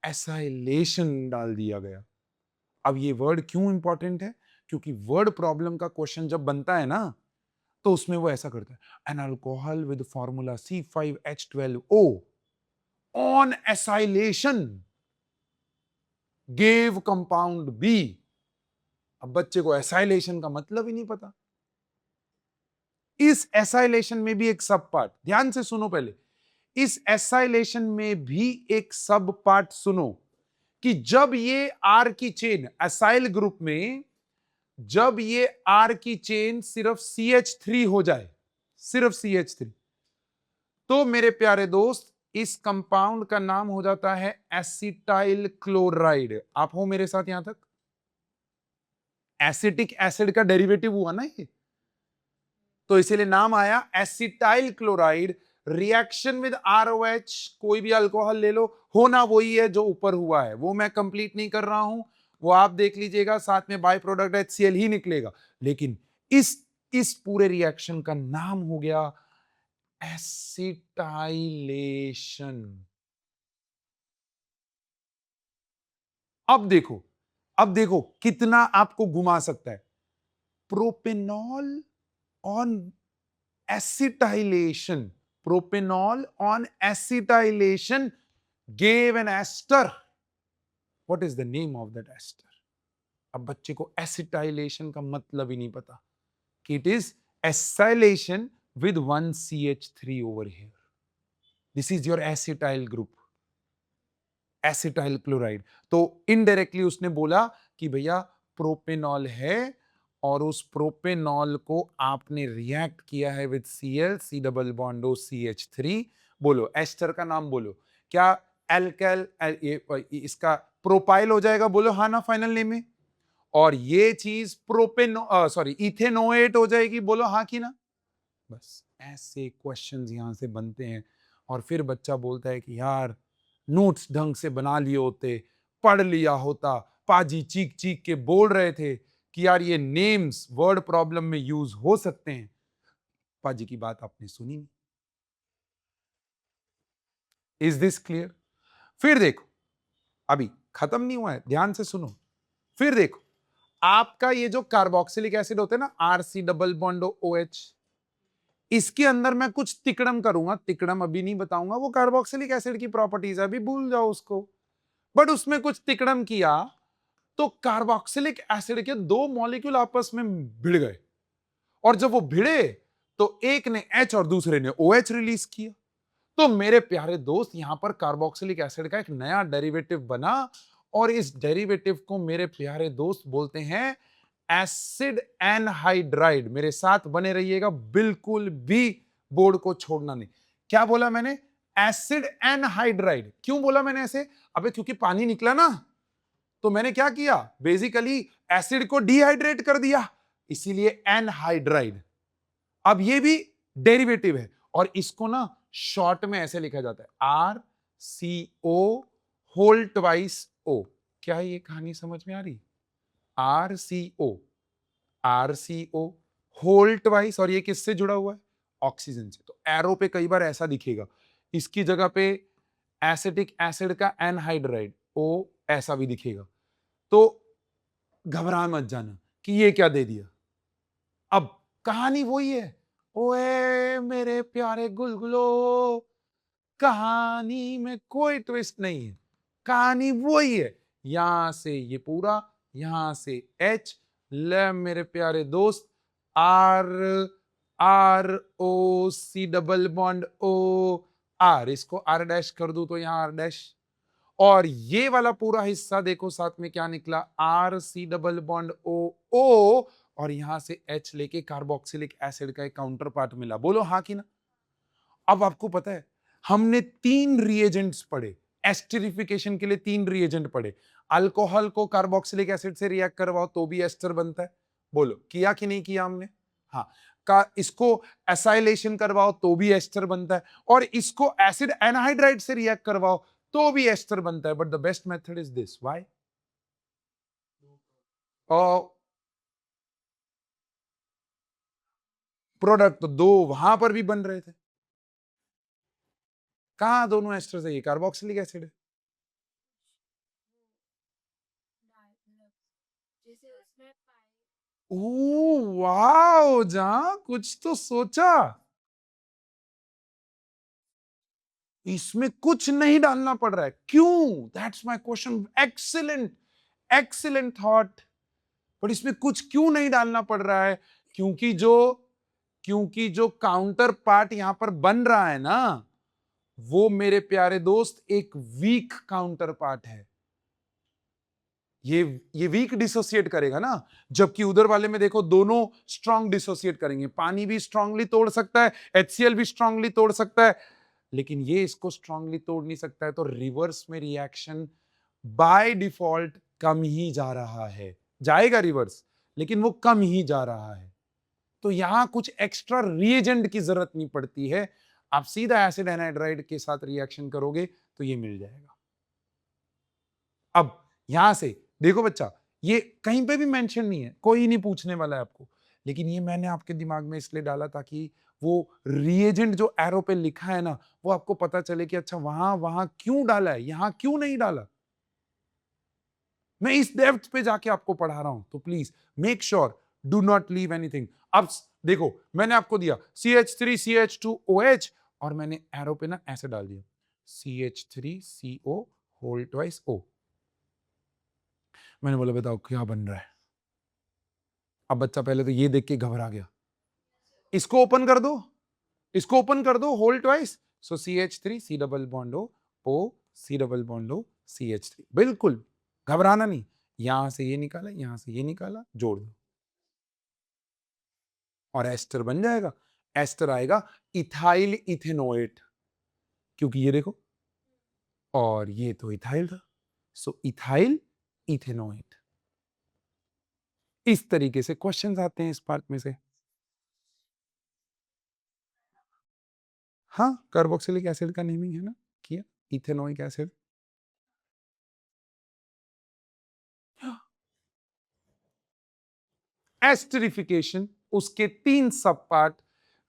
एसाइलेशन डाल दिया गया। अब ये वर्ड क्यों इंपॉर्टेंट है? क्योंकि वर्ड प्रॉब्लम का क्वेश्चन जब बनता है ना तो उसमें वो ऐसा करता है, an alcohol with formula C5H12O on acylation gave compound B। अब बच्चे को एसाइलेशन का मतलब ही नहीं पता। इस एसाइलेशन में भी एक सब पार्ट, ध्यान से सुनो पहले, इस एसाइलेशन में भी एक सब पार्ट सुनो कि जब ये R की चेन एसाइल ग्रुप में, जब ये R की चेन सिर्फ CH3 हो जाए, सिर्फ CH3, तो मेरे प्यारे दोस्त इस कंपाउंड का नाम हो जाता है एसिटाइल क्लोराइड। आप हो मेरे साथ यहां तक? एसिटिक एसिड का डेरिवेटिव हुआ ना ये, तो इसीलिए नाम आया acetyl chloride. Reaction with ROH, कोई भी अल्कोहल ले लो, होना वही है जो ऊपर हुआ है, वो मैं कंप्लीट नहीं कर रहा हूं, वो आप देख लीजिएगा, साथ में बाय प्रोडक्ट HCl ही निकलेगा। लेकिन इस पूरे रिएक्शन का नाम हो गया एसिटाइलेशन। अब देखो कितना आपको घुमा सकता है। Propanol on acetylation, propanol on acetylation gave an ester. What is the name of that ester? अब बच्चे को acetylation का मतलब ही नहीं पता कि it is acetylation with one CH3 over here. This is your acetyl group, acetyl chloride. तो indirectly उसने बोला कि भैया प्रोपेनॉल है और उस प्रोपेनॉल को आपने रिएक्ट किया है with Cl, C double bond O CH3। बोलो एस्टर का नाम बोलो क्या? एल्काइल, इसका प्रोपाइल हो जाएगा, बोलो हाँ ना फाइनल नेम में। और ये चीज इथेनोएट हो जाएगी, बोलो हाँ कि ना। बस ऐसे क्वेश्चंस यहां से बनते हैं और फिर बच्चा बोलता है कि यार नोट्स ढंग से बना लिए होते, पढ़ लिया होता, पाजी चीख चीख के बोल रहे थे कि यार ये नेम्स वर्ड प्रॉब्लम में यूज हो सकते हैं। पाजी की बात आपने सुनी नहीं। Is this clear? फिर देखो, अभी खत्म नहीं हुआ है, ध्यान से सुनो। फिर देखो, आपका ये जो कार्बोक्सिलिक एसिड होते हैं ना, RC डबल बॉन्ड OH, इसके अंदर मैं कुछ तिकड़म करूंगा। तिकड़म अभी नहीं बताऊंगा, वो कार्बोक्सिलिक एसिड की प्रॉपर्टीज है, अभी भूल जाओ उसको। बट उसमें कुछ तिकड़म किया तो कार्बोक्सिलिक एसिड के दो मॉलिक्यूल आपस में भिड़ गए, और जब वो भिड़े तो एक ने H और दूसरे ने OH रिलीज किया। तो मेरे प्यारे दोस्त, यहां पर कार्बोक्सिलिक एसिड का एक नया डेरिवेटिव बना, और इस डेरिवेटिव को मेरे प्यारे दोस्त बोलते हैं एसिड एनहाइड्राइड। मेरे साथ बने रहिएगा, बिल्कुल भी बोर्ड को छोड़ना नहीं। क्या बोला मैंने? Acid anhydride. क्यों बोला मैंने ऐसे? अबे क्योंकि पानी निकला ना, तो मैंने क्या किया, बेसिकली एसिड को डिहाइड्रेट कर दिया, इसीलिए एनहाइड्राइड। अब ये भी डेरिवेटिव है, और इसको ना शॉर्ट में ऐसे लिखा जाता है RCO होल ट्वाइस O। क्या ये कहानी समझ में आ रही? RCO होल ट्वाइस, और ये किससे जुड़ा हुआ है? ऑक्सीजन से। तो एरो पे कई बार ऐसा दिखेगा, इसकी जगह पे एसिटिक एसिड का एनहाइड्राइड O ऐसा भी दिखेगा। तो घबरा मत जाना कि ये क्या दे दिया। अब कहानी वही है। ओए मेरे प्यारे गुलगुलो, कहानी में कोई ट्विस्ट नहीं है, कहानी वही है। यहां से ये पूरा, यहां से H, ले मेरे प्यारे दोस्त, ROC double bond O R, इसको R डैश कर दूं तो यहां R डैश, और ये वाला पूरा हिस्सा देखो साथ में क्या निकला, RC डबल बॉन्ड O, और यहां से H लेके कार्बोक्सिलिक एसिड का एक काउंटर पार्ट मिला, बोलो हाँ कि ना। अब आपको पता है हमने 3 रिएजेंट्स पढ़े एस्टरिफिकेशन के लिए, 3 रिएजेंट पढ़े। अल्कोहल को कार्बोक्सिलिक एसिड से रिएक्ट करवाओ तो भी एस्टर बनता है, बोलो किया कि नहीं किया हमने? हाँ। इसको एसाइलेशन करवाओ तो भी एस्टर बनता है, और इसको एसिड एनहाइड्राइड से रिएक्ट करवाओ तो भी एस्टर बनता है। But the best method is this. Why? Product तो दो वहां पर भी बन रहे थे, कहां दोनों एस्टर है? ये कार्बोक्सिलिक एसिड है। वाओ, जहां कुछ तो सोचा। इसमें कुछ नहीं डालना पड़ रहा है, क्यों? That's my question. Excellent, excellent thought. पर इसमें कुछ क्यों नहीं डालना पड़ रहा है? क्योंकि जो क्योंकि जो काउंटर पार्ट यहां पर बन रहा है ना, वो मेरे प्यारे दोस्त एक वीक काउंटर पार्ट है। ये वीक डिसोसिएट करेगा ना, जबकि उधर वाले में देखो दोनों स्ट्रांग डिसोसिएट करेंगे। पानी भी स्ट्रांगली तोड़ सकता है, HCl भी स्ट्रांगली तोड़ सकता है, लेकिन ये इसको स्ट्रांगली तोड़ नहीं सकता है। तो रिवर्स में रिएक्शन बाय डिफॉल्ट कम ही जा रहा है, जाएगा रिवर्स लेकिन वो कम ही जा रहा है। तो यहां कुछ एक्स्ट्रा रिएजेंट की जरूरत नहीं पड़ती है, आप सीधा एसिड एनहाइड्राइड के साथ रिएक्शन करोगे तो ये मिल जाएगा। अब यहां से देखो बच्चा, ये कहीं पे भी मेंशन नहीं है, कोई नहीं पूछने वाला है आपको, लेकिन ये मैंने आपके दिमाग में इसलिए डाला ताकि वो रिएजेंट जो एरो पे लिखा है ना, वो आपको पता चले कि अच्छा वहां वहां क्यों डाला है, यहां क्यों नहीं डाला। मैं इस डेप्थ पे जाके आपको पढ़ा रहा हूं, तो please make sure do not leave anything. अब देखो मैंने आपको दिया CH3CH2OH और मैंने एरो पे ना ऐसे डाल दिया CH3CO होल ट्वाइस O। मैंने बोला बताओ क्या बन रहा है। अब बच्चा पहले तो ये देख के घबरा गया, इसको ओपन कर दो, इसको ओपन कर दो, होल ट्वाइस, सो CH3 C double bond O C double bond O CH3। बिल्कुल घबराना नहीं, यहां से ये निकाला, यहां से ये निकाला, जोड़ दो और एस्टर बन जाएगा। एस्टर आएगा इथाइल इथेनोएट, क्योंकि ये देखो और ये तो इथाइल था, सो इथाइल इथेनोएट। इस तरीके से क्वेश्चंस आते हैं इस पार्ट में से। हाँ, कार्बोक्सिलिक एसिड का नेमिंग है ना किया, इथेनोइक एसिड। एस्टरिफिकेशन, उसके 3 सब part,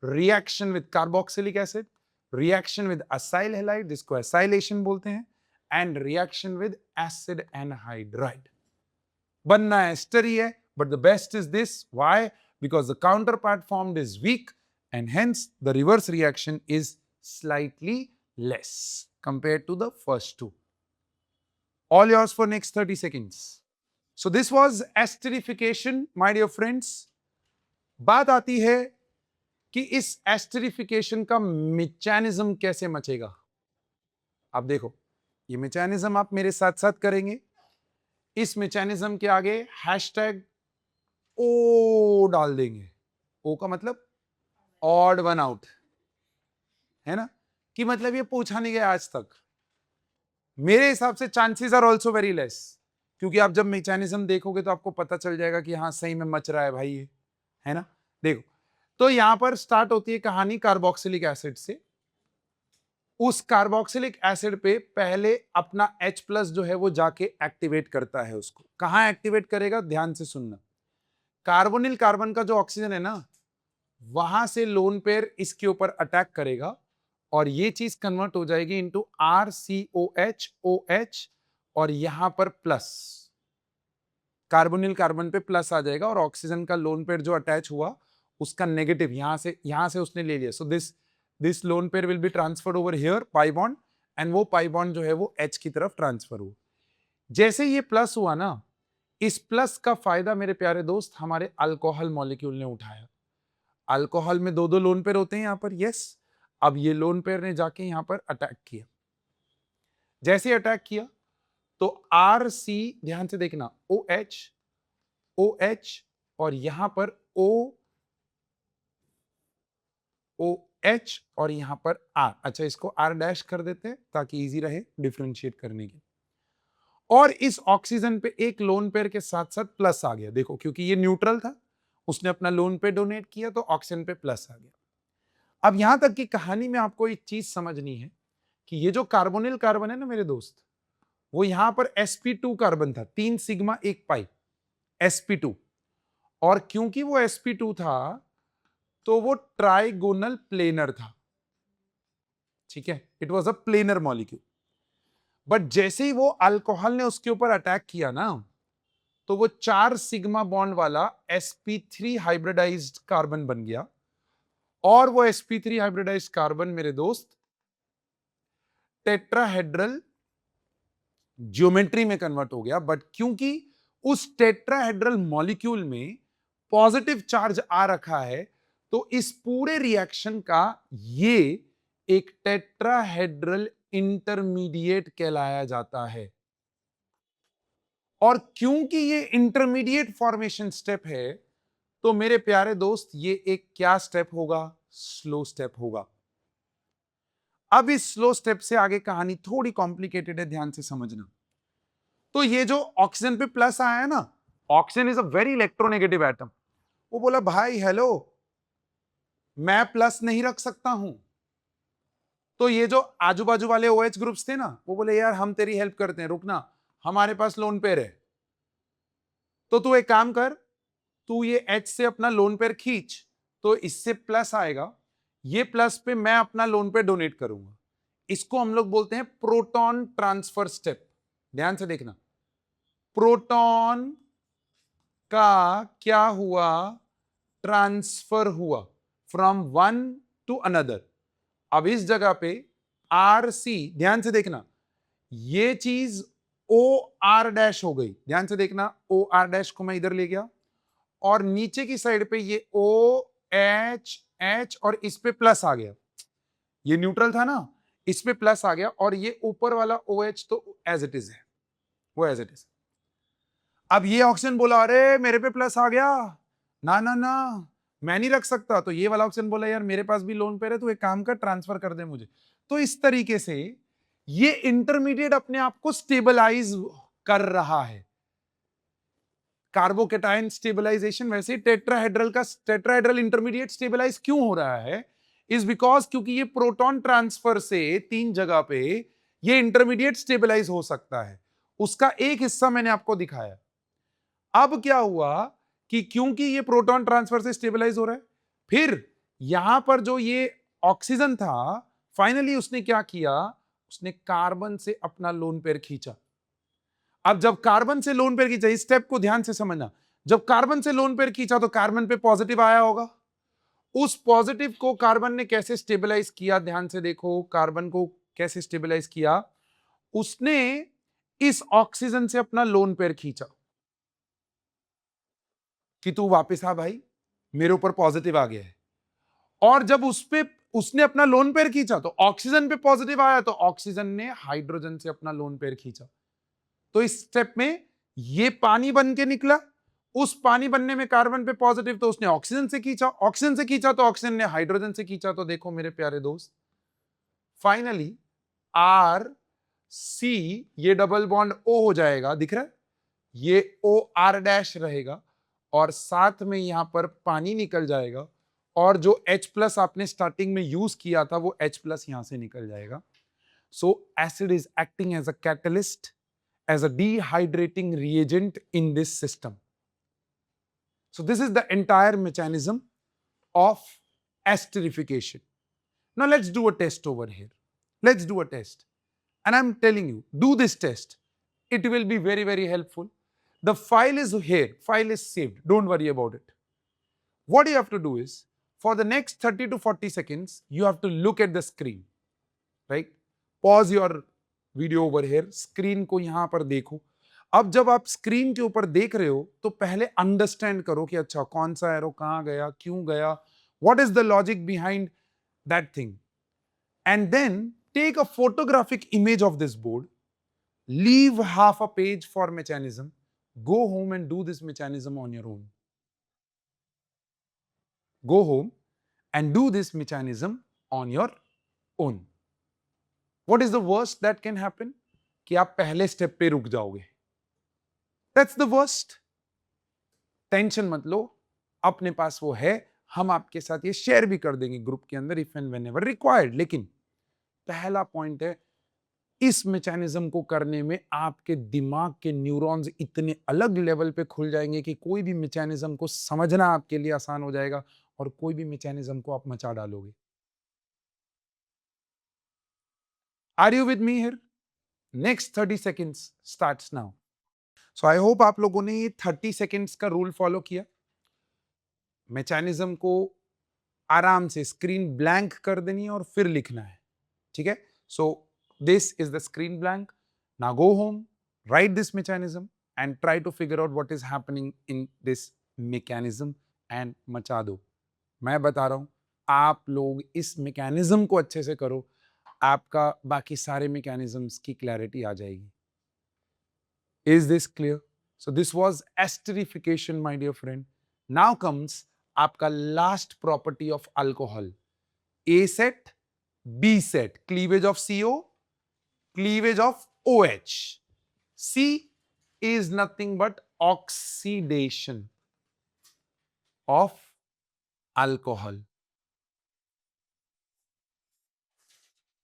reaction with carboxylic acid, reaction with acyl halide जिसको एसाइलेशन बोलते हैं, and reaction with acid anhydride. बनना एस्टर ही है, but the best is this, why? Because the counter part formed is weak and hence the reverse reaction is slightly less compared to the first two. All yours for next 30 seconds. So this was esterification, my dear friends. बात आती है कि इस esterification का mechanism कैसे मचेगा। अब देखो, ये मैकेनिज्म आप मेरे साथ साथ करेंगे। इस मैकेनिज्म के आगे हैशटैग ओ डाल देंगे। ओ का मतलब ऑड वन आउट, है ना, कि मतलब ये पूछा नहीं गया आज तक। मेरे हिसाब से chances are also very less, क्योंकि आप जब मैकेनिज्म देखोगे तो आपको पता चल जाएगा कि हाँ सही में मच रहा है भाई ये, है ना। देखो, तो यहां पर स्टार्ट होती है कहानी कार्बोक्सिलिक एसिड से। उस कार्बोक्सिलिक एसिड पे पहले अपना H+ जो है वो जाके एक्टिवेट करता है। उसको कहां एक्टिवेट करेगा, ध्यान से सुनना। कार्बोनिल कार्बन का जो ऑक्सीजन है ना, वहां से लोन पेयर इसके ऊपर अटैक करेगा और ये चीज कन्वर्ट हो जाएगी इनटू RCOH और यहां पर प्लस, कार्बोनिल कार्बन पे प्लस आ जाएगा और ऑक्सीजन का लोन पेयर जो अटैच हुआ उसका नेगेटिव यहां से उसने ले लिया। So this lone pair will be transferred over here pi bond, and वो पाई बॉन्ड जो है वो H की तरफ ट्रांसफर हुआ। जैसे ये प्लस हुआ ना, इस प्लस का फायदा मेरे प्यारे दोस्त हमारे अल्कोहल मॉलिक्यूल ने उठाया। अल्कोहल में 2-2 लोन पेयर होते हैं यहां पर, यस। अब ये लोन पेयर ने जाके यहां पर अटैक किया। जैसे अटैक किया तो RC, ध्यान से देखना, OH और यहां पर OH और यहां पर R। अच्छा, इसको R डैश कर देते हैं ताकि इजी रहे डिफरेंशिएट करने की। और इस ऑक्सीजन पे एक लोन पेयर के साथ साथ प्लस आ गया। देखो, क्योंकि ये न्यूट्रल था, उसने अपना लोन पेयर डोनेट किया तो ऑक्सीजन पे प्लस आ गया। अब यहां तक की कहानी में आपको एक चीज समझनी है कि ये जो कार्बोनिल कार्बन है ना मेरे दोस्त, वो यहां पर sp2 कार्बन था, 3 सिग्मा 1 पाई sp2। और क्योंकि वो sp2 था तो वो ट्राइगोनल प्लेनर था, ठीक है, it was a planar molecule. But जैसे ही वो अल्कोहल ने उसके ऊपर अटैक किया ना, तो वो 4 सिग्मा बॉन्ड वाला sp3 हाइब्रिडाइज्ड कार्बन बन गया। और वो sp3 हाइब्रिडाइज्ड कार्बन मेरे दोस्त टेट्राहेड्रल ज्योमेट्री में कन्वर्ट हो गया। बट क्योंकि उस टेट्राहेड्रल मॉलिक्यूल में पॉजिटिव चार्ज आ रखा है, तो इस पूरे रिएक्शन का ये एक टेट्राहेड्रल इंटरमीडिएट कहलाया जाता है। और क्योंकि ये इंटरमीडिएट फॉर्मेशन स्टेप है, तो मेरे प्यारे दोस्त ये एक क्या स्टेप होगा, स्लो स्टेप होगा। अब इस स्लो स्टेप से आगे कहानी थोड़ी कॉम्प्लिकेटेड है, ध्यान से समझना। तो ये जो ऑक्सीजन पे प्लस आया है ना, oxygen is a very electronegative atom. वो बोला भाई हेलो, मैं प्लस नहीं रख सकता हूं। तो ये जो आजू बाजू वाले OH ग्रुप्स थे ना, वो बोले यार हम तेरी हेल्प करते हैं, रुकना, हमारे पास लोन पेयर है। तो तू एक काम कर, तू ये H से अपना लोन पेयर खींच, तो इससे प्लस आएगा, ये प्लस पे मैं अपना लोन पेयर डोनेट करूंगा। इसको हम लोग बोलते हैं प्रोटॉन ट्रांसफर स्टेप। ध्यान से देखना, प्रोटॉन का क्या हुआ, ट्रांसफर हुआ फ्रॉम वन टू अनदर। अब इस जगह पे आर सी, ध्यान से देखना, ये चीज ओ आर डैश हो गई। ध्यान से देखना, ओ आर डैश को मैं इधर ले गया और नीचे की साइड पे ये ओ एच एच और इस पे प्लस आ गया। ये न्यूट्रल था ना, इस पे प्लस आ गया और ये ऊपर वाला ओ एच तो एज इट इज है, वो एज इट इज। अब ये ऑक्सीजन बोला अरे मेरे पे प्लस आ गया, ना ना ना मैं नहीं रख सकता। तो ये वाला ऑक्सीजन बोला यार मेरे पास भी लोन पे है, तू एक काम कर ट्रांसफर कर दे मुझे। तो इस तरीके से ये इंटरमीडिएट अपने आप को स्टेबलाइज कर रहा है। कार्बोकेटायन स्टेबलाइजेशन, वैसे टेट्राहेड्रल इंटरमीडिएट स्टेबलाइज क्यों हो रहा है, इज बिकॉज क्योंकि ये प्रोटॉन ट्रांसफर से 3 जगह पे ये इंटरमीडिएट स्टेबलाइज हो सकता है। उसका एक हिस्सा मैंने आपको दिखाया। अब क्या हुआ कि क्योंकि ये प्रोटॉन ट्रांसफर से स्टेबलाइज हो रहा है, फिर यहां पर जो ये ऑक्सीजन था, फाइनली उसने क्या किया, उसने कार्बन से अपना लोन पेयर खींचा। अब जब कार्बन से लोन पेयर खींचा, इस स्टेप को ध्यान से समझना, जब कार्बन से लोन पेयर खींचा तो कार्बन पे पॉजिटिव आया होगा। उस पॉजिटिव को कार्बन ने कैसे स्टेबलाइज किया, ध्यान से देखो, कार्बन को कैसे स्टेबलाइज किया, उसने इस ऑक्सीजन से अपना लोन पेयर खींचा कि तू वापस आ भाई, मेरे ऊपर पॉजिटिव आ गया है। और जब उसने अपना लोन पेयर खींचा तो ऑक्सीजन पे पॉजिटिव आया, तो ऑक्सीजन ने हाइड्रोजन से अपना लोन पेयर खींचा। तो इस स्टेप में ये पानी बन के निकला, उस पानी बनने में कार्बन पे पॉजिटिव, तो उसने ऑक्सीजन से खींचा, ऑक्सीजन से खींचा तो ऑक्सीजन ने हाइड्रोजन से खींचा। तो देखो मेरे प्यारे दोस्त, फाइनली आर सी, ये डबल बॉन्ड ओ हो जाएगा, दिख रहा है, ये ओ आर डैश रहेगा और साथ में यहां पर पानी निकल जाएगा और जो H प्लस आपने स्टार्टिंग में यूज किया था वो H प्लस यहां से निकल जाएगा। So acid is acting as a catalyst, as a dehydrating reagent in this system. So this is the entire mechanism of esterification. Now let's do a test over here. Let's do a test. And I'm telling you, do this test. It will be very, very helpful. The file is here. File is saved. Don't worry about it. What you have to do is, for the next 30 to 40 seconds, you have to look at the screen. Right? Pause your video over here, screen को यहां पर देखो। अब जब आप screen के ऊपर देख रहे हो तो पहले अंडरस्टैंड करो कि अच्छा कौन सा एरो कहां गया, क्यों गया, what is the logic behind that thing, and then take a photographic image of this board, leave half a page for mechanism, go home and do this mechanism on your own. Go home and do this mechanism on your own. What is the worst that can happen? कि आप पहले step पे रुक जाओगे। That's the worst. Tension मत लो, अपने पास वो है, हम आपके साथ ये शेयर भी कर देंगे ग्रुप के अंदर इफ एंड व्हेनेवर रिक्वायर्ड। लेकिन पहला पॉइंट है, इस मैकेनिज्म को करने में आपके दिमाग के न्यूरॉन्स इतने अलग लेवल पे खुल जाएंगे कि कोई भी मैकेनिज्म को समझना आपके लिए आसान हो जाएगा और कोई भी मैकेनिज्म को आप मचा डालोगे। Are you with me here? Next 30 seconds starts now. So I hope आप लोगों ने ये 30 seconds का रूल फॉलो किया। मैकेनिज्म को आराम से स्क्रीन ब्लैंक कर देनी है और फिर लिखना है, ठीक है। So this is the screen blank. Now go home, write this mechanism and try to figure out what is happening in this mechanism and मचा दो। मैं बता रहा हूं, आप लोग इस मैकेनिज्म को अच्छे से करो, आपका बाकी सारे मैकेनिज्म्स की क्लैरिटी आ जाएगी। Is this clear? So this was esterification my dear friend. Now comes आपका last property of alcohol, a set B set, cleavage of CO, cleavage of OH। C is nothing but oxidation of alcohol,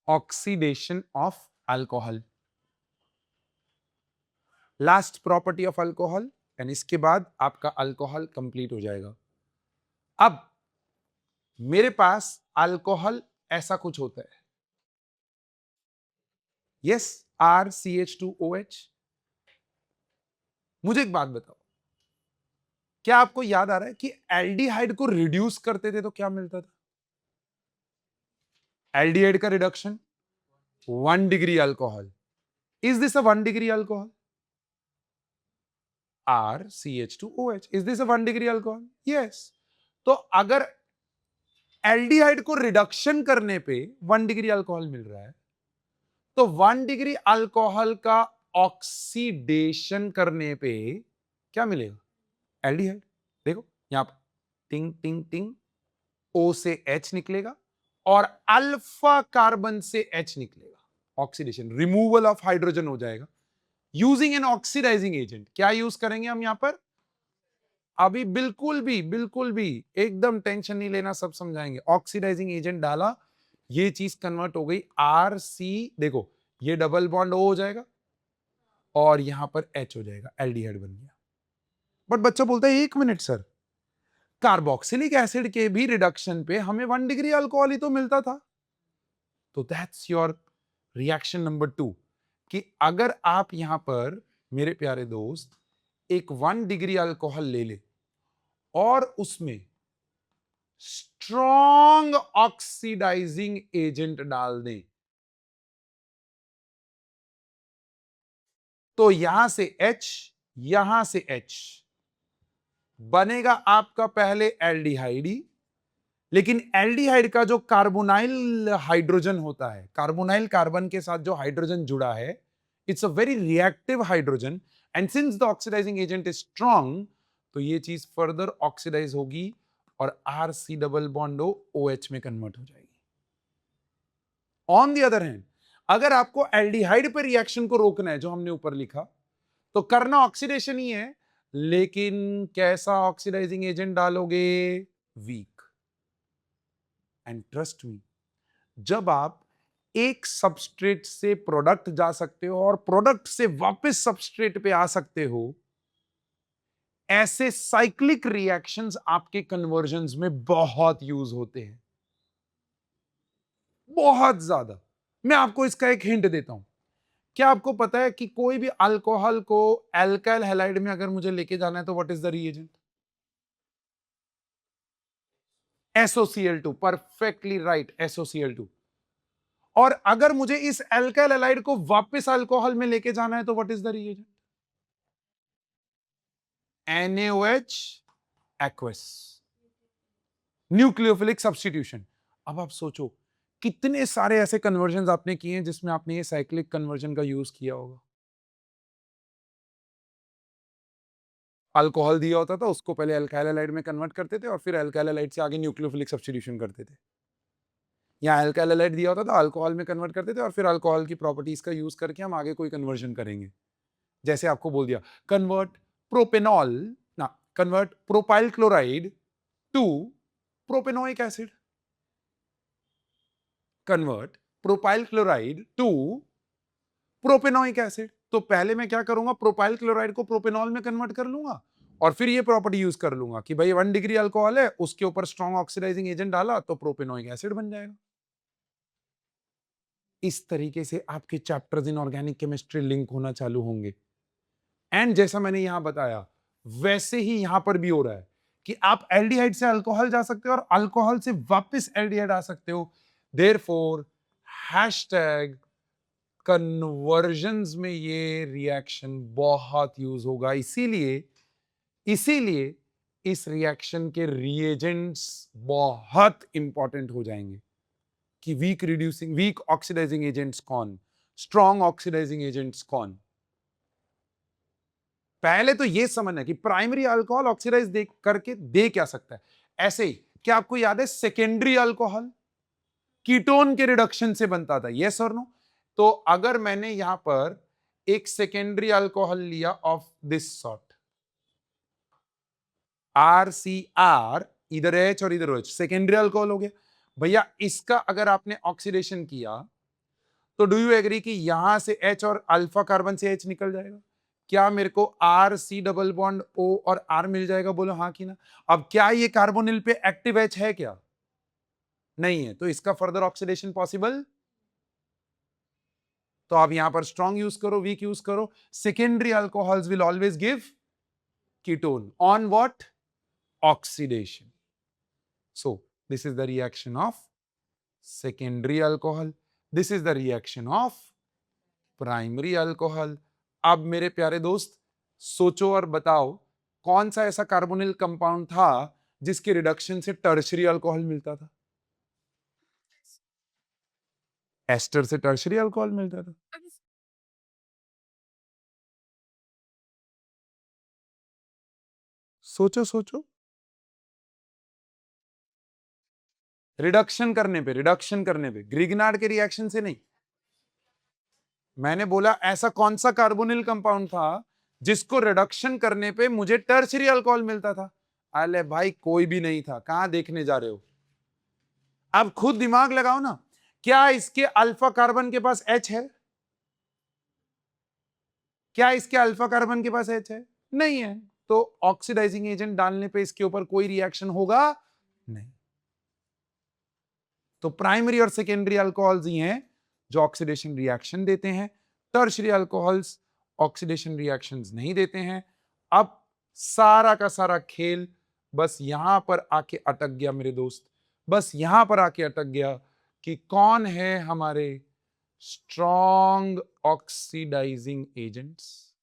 oxidation of alcohol. Last property of alcohol, and इसके बाद आपका alcohol complete हो जाएगा। अब मेरे पास alcohol ऐसा कुछ होता है, यस, RCH2OH। मुझे एक बात बताओ, क्या आपको याद आ रहा है कि एल्डिहाइड को रिड्यूस करते थे तो क्या मिलता था? एल्डिहाइड का reduction 1 degree alcohol. Is this a 1 degree alcohol? RCH2OH, is this a 1 degree alcohol? Yes. तो अगर एल्डिहाइड को रिडक्शन करने पे 1 डिग्री अल्कोहल मिल रहा है, तो 1 डिग्री अल्कोहल का ऑक्सीडेशन करने पे क्या मिलेगा? एल्डिहाइड। देखो यहां पर टिंग टिंग टिंग, O से H निकलेगा और अल्फा कार्बन से H निकलेगा। ऑक्सीडेशन, रिमूवल ऑफ हाइड्रोजन हो जाएगा यूजिंग एन ऑक्सीडाइजिंग एजेंट। क्या यूज करेंगे हम यहां पर? अभी बिल्कुल भी एकदम टेंशन नहीं लेना, सब समझाएंगे। ऑक्सीडाइजिंग एजेंट डाला, ये चीज कन्वर्ट हो गई RC, देखो ये डबल बॉन्ड O हो जाएगा और यहां पर H हो जाएगा, एल्डिहाइड बन गया। बट बच्चा बोलता है 1 मिनट सर, कार्बोक्सिलिक एसिड के भी रिडक्शन पे हमें 1 डिग्री अल्कोहल ही तो मिलता था। तो दैट्स योर रिएक्शन नंबर 2, कि अगर आप यहां पर मेरे प्यारे दोस्त एक 1 डिग्री अल्कोहल ले ले और उसमें स्ट्रॉन्ग ऑक्सीडाइजिंग एजेंट डाल दें, तो यहां से H, यहां से H बनेगा आपका पहले एल्डिहाइड ही, लेकिन एल्डिहाइड का जो कार्बोनाइल हाइड्रोजन होता है, कार्बोनाइल कार्बन के साथ जो हाइड्रोजन जुड़ा है, it's a very reactive hydrogen, and since the oxidising agent is strong, तो ये चीज फर्दर ऑक्सीडाइज होगी और RC डबल बॉन्ड OH में कन्वर्ट हो जाएगी। ऑन द अदर हैंड, अगर आपको एल्डिहाइड पर रिएक्शन को रोकना है, जो हमने ऊपर लिखा, तो करना ऑक्सीडेशन ही है, लेकिन कैसा ऑक्सीडाइजिंग एजेंट डालोगे? वीक। एंड ट्रस्ट मी, जब आप एक सबस्ट्रेट से प्रोडक्ट जा सकते हो और प्रोडक्ट से वापस सबस्ट्रेट पे आ सकते हो, ऐसे साइक्लिक रिएक्शंस आपके कन्वर्जन्स में बहुत यूज होते हैं, बहुत ज्यादा। मैं आपको इसका एक हिंट देता हूं। क्या आपको पता है कि कोई भी अल्कोहल को एल्काइल हैलाइड में अगर मुझे लेके जाना है तो what is the reagent? SOCl2। Perfectly right, SOCl2। और अगर मुझे इस एल्काइल हैलाइड को वापस अल्कोहल में लेके जाना है तो what is the reagent? NaOH aqueous, nucleophilic substitution. अब आप सोचो कितने सारे ऐसे कन्वर्जन आपने किए हैं जिसमें आपने ये साइक्लिक कन्वर्जन का यूज किया होगा। अल्कोहल दिया होता था, उसको पहले अल्काइल हैलाइड में कन्वर्ट करते थे और फिर अल्काइल हैलाइड से आगे न्यूक्लियोफिलिक सब्स्टिट्यूशन करते थे। या अल्काइल हैलाइड दिया होता था, अल्कोहल में कन्वर्ट करते थे और फिर अल्कोहल की प्रॉपर्टीज का यूज करके हम आगे कोई कन्वर्जन करेंगे। जैसे आपको बोल दिया कन्वर्ट प्रोपेनॉल, ना convert propyl chloride to propanoic acid, convert propyl chloride to propanoic acid. तो पहले मैं क्या करूंगा? प्रोपाइल क्लोराइड को प्रोपेनॉल में कन्वर्ट कर लूंगा और फिर ये प्रॉपर्टी यूज कर लूंगा कि भाई 1 डिग्री अल्कोहल है, उसके ऊपर स्ट्रॉन्ग ऑक्सीडाइजिंग एजेंट डाला तो प्रोपेनोइक एसिड बन जाएगा। इस तरीके से आपके chapters in organic chemistry link होना चालू होंगे। एंड जैसा मैंने यहां बताया, वैसे ही यहां पर भी हो रहा है कि आप एल्डिहाइड से अल्कोहल जा सकते हो और अल्कोहल से वापस एल्डिहाइड आ सकते हो। देयरफॉर हैशटैग कन्वर्जन्स में ये रिएक्शन बहुत यूज होगा। इसीलिए इसीलिए इस रिएक्शन के रिएजेंट्स बहुत इंपॉर्टेंट हो जाएंगे कि वीक ऑक्सीडाइजिंग एजेंट्स कौन, स्ट्रॉन्ग ऑक्सीडाइजिंग एजेंट्स कौन। पहले तो यह समझना कि प्राइमरी अल्कोहल ऑक्सीडाइज दे करके दे क्या सकता है। ऐसे ही क्या आपको याद है सेकेंडरी अल्कोहल कीटोन के रिडक्शन से बनता था, यस और नो? तो अगर मैंने यहां पर एक सेकेंडरी अल्कोहल लिया ऑफ दिस सॉर्ट, RCr, इधर H और इधर OH, सेकेंडरी अल्कोहल हो गया भैया। इसका अगर आपने ऑक्सीडेशन किया तो डू यू एग्री कि यहां से H और अल्फा कार्बन से H निकल जाएगा? क्या मेरे को R C double bond O और आर मिल जाएगा? बोलो हाँ कि ना। अब क्या ये कार्बोनिल पे एक्टिव एच है क्या? नहीं है, तो इसका फर्दर ऑक्सीडेशन पॉसिबल। तो आप यहां पर स्ट्रॉन्ग यूज करो, वीक यूज करो, secondary alcohols will always give ketone on what? Oxidation. So this is the reaction of secondary alcohol. This is the reaction of primary alcohol. अब मेरे प्यारे दोस्त सोचो और बताओ कौन सा ऐसा कार्बोनिल कंपाउंड था जिसके रिडक्शन से टर्शरी अल्कोहल मिलता था? एस्टर से टर्शरी अल्कोहल मिलता था. सोचो सोचो. रिडक्शन करने पे ग्रिग्नार्ड के रिएक्शन से नहीं. मैंने बोला ऐसा कौन सा कार्बोनिल कंपाउंड था जिसको रिडक्शन करने पे मुझे टर्शरी अल्कोहल मिलता था? अरे भाई कोई भी नहीं था. कहां देखने जा रहे हो? अब खुद दिमाग लगाओ ना. क्या इसके अल्फा कार्बन के पास H है? क्या इसके अल्फा कार्बन के पास H है? नहीं है. तो ऑक्सीडाइजिंग एजेंट डालने पे इसके ऊपर कोई रिएक्शन होगा नहीं. तो प्राइमरी और सेकेंडरी अल्कोहल्स ही हैं जो ऑक्सीडेशन रिएक्शन देते हैं. टर्शरी अल्कोहल्स ऑक्सीडेशन रिएक्शंस नहीं देते हैं. अब सारा का सारा खेल बस यहां पर आके अटक गया मेरे दोस्त. बस यहां पर आके अटक गया कि कौन है हमारे स्ट्रॉन्ग ऑक्सीडाइजिंग एजेंट्स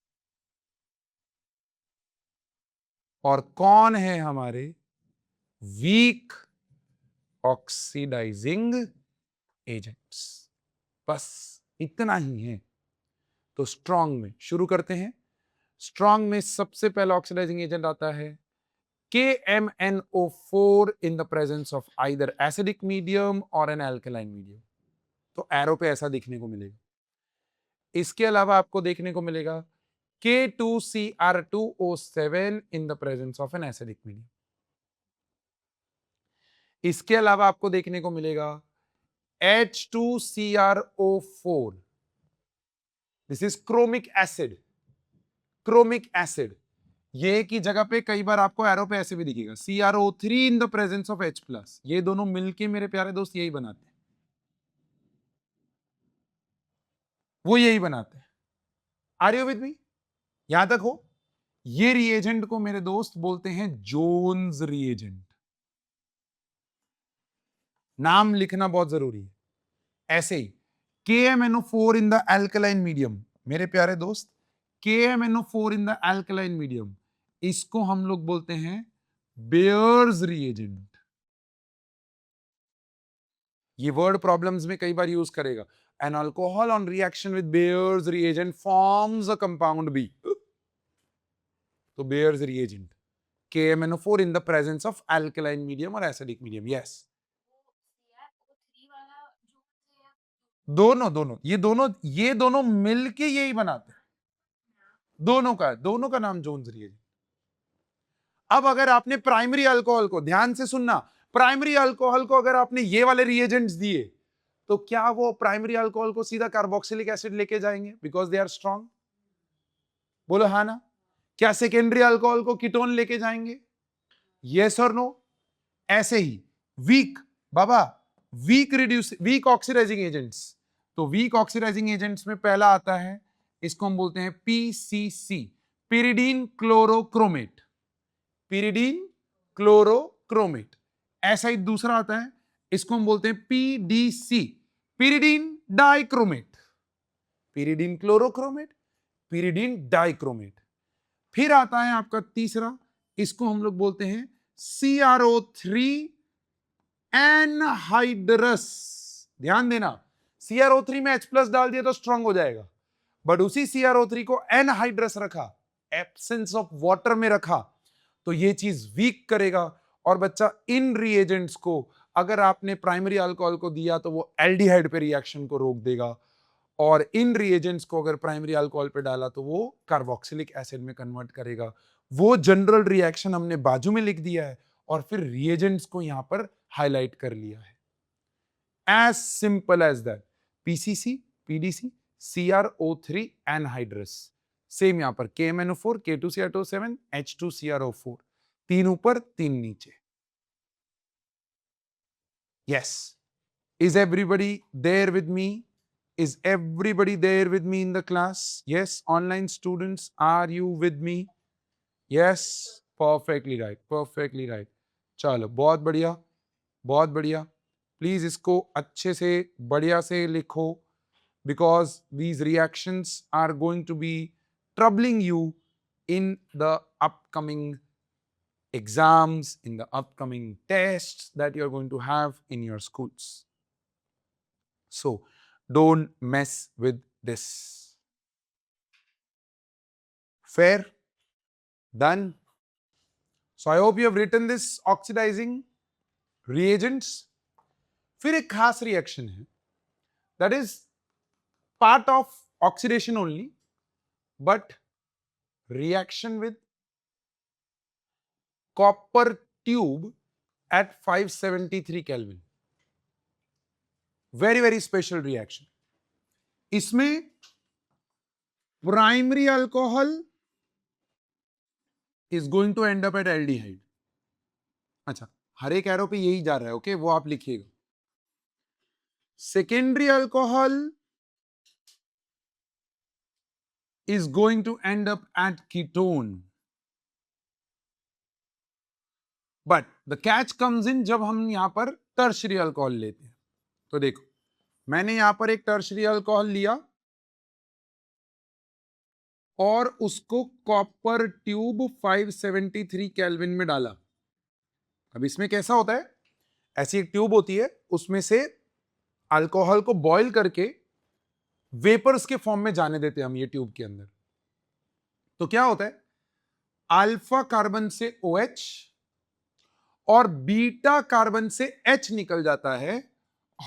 और कौन है हमारे वीक ऑक्सीडाइजिंग एजेंट्स. बस इतना ही है. तो स्ट्रॉन्ग में शुरू करते हैं. स्ट्रॉन्ग में सबसे पहला ऑक्सीडाइजिंग एजेंट आता है KMnO4 in the presence of either acidic medium or an alkaline medium. तो एरो पे ऐसा देखने को मिलेगा. इसके अलावा आपको देखने को मिलेगा K2Cr2O7 in the presence of an acidic medium. इसके अलावा आपको देखने को मिलेगा H2CrO4. This is chromic acid. Chromic acid ये की जगह पे कई बार आपको एरो पे ऐसे भी दिखेगा CrO3 in the presence of H+. ये दोनों मिलके मेरे प्यारे दोस्त यही बनाते हैं. वो यही बनाते हैं. Are you with me? यहां तक हो? ये रिएजेंट को मेरे दोस्त बोलते हैं जोन्स रिएजेंट. नाम लिखना बहुत जरूरी है. ऐसे ही KMnO4 in the alkaline medium. मेरे प्यारे दोस्त KMnO4 in the alkaline medium इसको हम लोग बोलते हैं बेयर्स रिएजेंट. ये वर्ड प्रॉब्लम्स में कई बार यूज करेगा. An alcohol on reaction with Baeyer's reagent forms a compound B. तो Baeyer's reagent KMnO4 in the presence of alkaline medium or acidic medium. Yes. दोनों दोनों ये दोनों मिलके यही बनाते हैं. दोनों का नाम जोन्स रिएजेंट. अब अगर आपने प्राइमरी अल्कोहल को ध्यान से सुनना, प्राइमरी अल्कोहल को अगर आपने ये वाले रिएजेंट्स दिए तो क्या वो प्राइमरी अल्कोहल को सीधा कार्बोक्सिलिक एसिड लेके जाएंगे बिकॉज दे आर स्ट्रॉन्ग? बोलो हाँ ना. क्या सेकेंडरी अल्कोहल को कीटोन लेके जाएंगे? यस और नो. ऐसे ही वीक बाबा वीक ऑक्सीडाइजिंग एजेंट्स. तो वीक ऑक्सीडाइजिंग एजेंट्स में पहला आता है इसको हम बोलते हैं PCC, pyridine chlorochromate. Pyridine chlorochromate. ऐसा ही दूसरा आता है इसको हम बोलते हैं PDC, pyridine dichromate. Pyridine chlorochromate, pyridine dichromate. फिर आता है आपका तीसरा इसको हम लोग बोलते हैं CrO3 एनहाइड्रस. ध्यान देना CrO3 में H+ डाल दिया तो स्ट्रांग हो जाएगा. बट उसी CrO3 को एनहाइड्रस रखा, एब्सेंस ऑफ वाटर में रखा तो ये चीज वीक करेगा. और बच्चा इन रिएजेंट्स को अगर आपने प्राइमरी अल्कोहल को दिया तो वो एल्डिहाइड पे रिएक्शन को रोक देगा और इन रिएजेंट्स को अगर प्राइमरी अल्कोहल पे डाला तो वो कार्बोक्सिलिक एसिड में कन्वर्ट करेगा. वो जनरल रिएक्शन हमने बाजू में लिख दिया है और फिर रिएजेंट्स को यहां पर हाईलाइट कर लिया है. As simple as that. PCC, PDC, CrO3 anhydrous. Same यहां पर KMnO4, K2Cr2O7, H2CrO4, 3 ऊपर 3 नीचे. Yes. Is everybody there with me? Is everybody there with me in the class? Yes, online students, are you with me? Yes, perfectly right, perfectly right. चलो बहुत बढ़िया, बहुत बढ़िया. Please इसको अच्छे से बढ़िया से लिखो, because these reactions are going to be troubling you in the upcoming exams, in the upcoming tests that you're going to have in your schools. So don't mess with this. Fair? Done? So I hope you have written this oxidizing reagents. फिर एक खास reaction है, that is part of oxidation only, but reaction with copper tube at 573 Kelvin. Very very special reaction. इसमें primary alcohol is going to end up at aldehyde. अच्छा, हर एक arrow पे यही जा रहा है, ओके, वो आप लिखिएगा. Secondary alcohol is going to end up at ketone. But the catch comes in जब हम यहां पर tertiary alcohol लेते हैं. तो देखो, मैंने यहां पर एक tertiary alcohol लिया और उसको कॉपर ट्यूब 573 केल्विन में डाला. अब इसमें कैसा होता है, ऐसी एक ट्यूब होती है, उसमें से अल्कोहल को बॉईल करके वेपर्स के फॉर्म में जाने देते हैं हम ये ट्यूब के अंदर. तो क्या होता है, अल्फा कार्बन से OH और बीटा कार्बन से H निकल जाता है,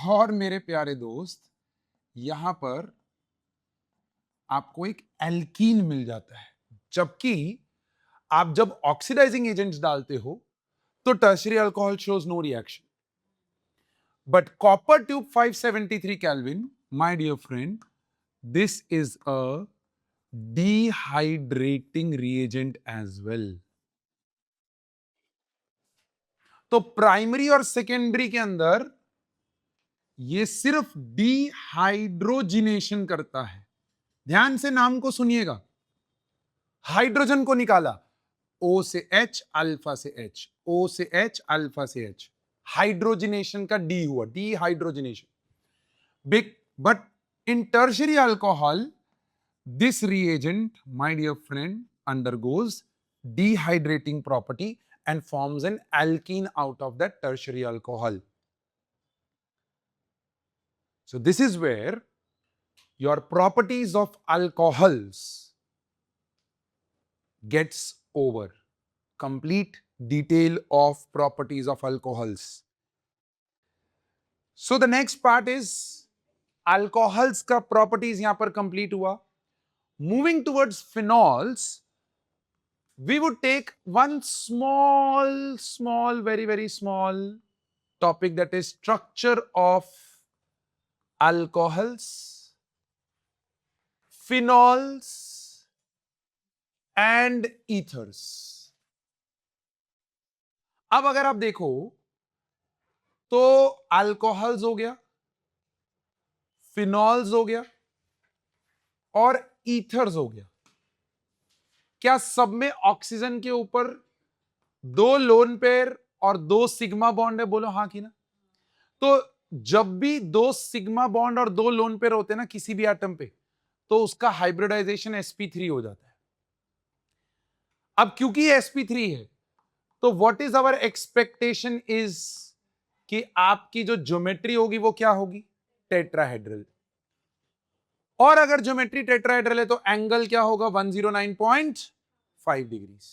और मेरे प्यारे दोस्त यहां पर आपको एक एल्कीन मिल जाता है. जबकि आप जब ऑक्सीडाइजिंग एजेंट्स डालते हो तो tertiary alcohol shows no reaction. But copper tube 573 kelvin, my dear friend, this is a dehydrating reagent as well. तो प्राइमरी और सेकेंडरी के अंदर ये सिर्फ डिहाइड्रोजिनेशन करता है. ध्यान से नाम को सुनिएगा. हाइड्रोजन को निकाला, O से H, अल्फा से H, O से H, अल्फा से H. हाइड्रोजिनेशन का D हुआ, dehydrogenation. But in tertiary alcohol this reagent, my dear friend, undergoes dehydrating property and forms an alkene out of that tertiary alcohol. So this is where your properties of alcohols gets over. Complete detail of properties of alcohols. So the next part is alcohols का properties यहां पर complete हुआ. Moving towards phenols, we would take one small, very small topic, that is structure of alcohols, phenols and ethers. अब अगर आप देखो तो alcohols हो गया, फिनॉल्स हो गया और ईथर्स हो गया. क्या सब में ऑक्सीजन के ऊपर 2 लोन पेयर और 2 सिग्मा बॉन्ड है? बोलो हाँ कि ना. तो जब भी 2 सिग्मा बॉन्ड और 2 लोन पेयर होते हैं ना किसी भी एटम पे, तो उसका हाइब्रिडाइजेशन sp3 हो जाता है. अब क्योंकि sp3 है, तो what is our expectation is कि आपकी जो ज्योमेट्री होगी वो क्या होगी, टेट्राहेड्रल. और अगर ज्योमेट्री टेट्राहेड्रल है तो एंगल क्या होगा, 109.5 डिग्रीज.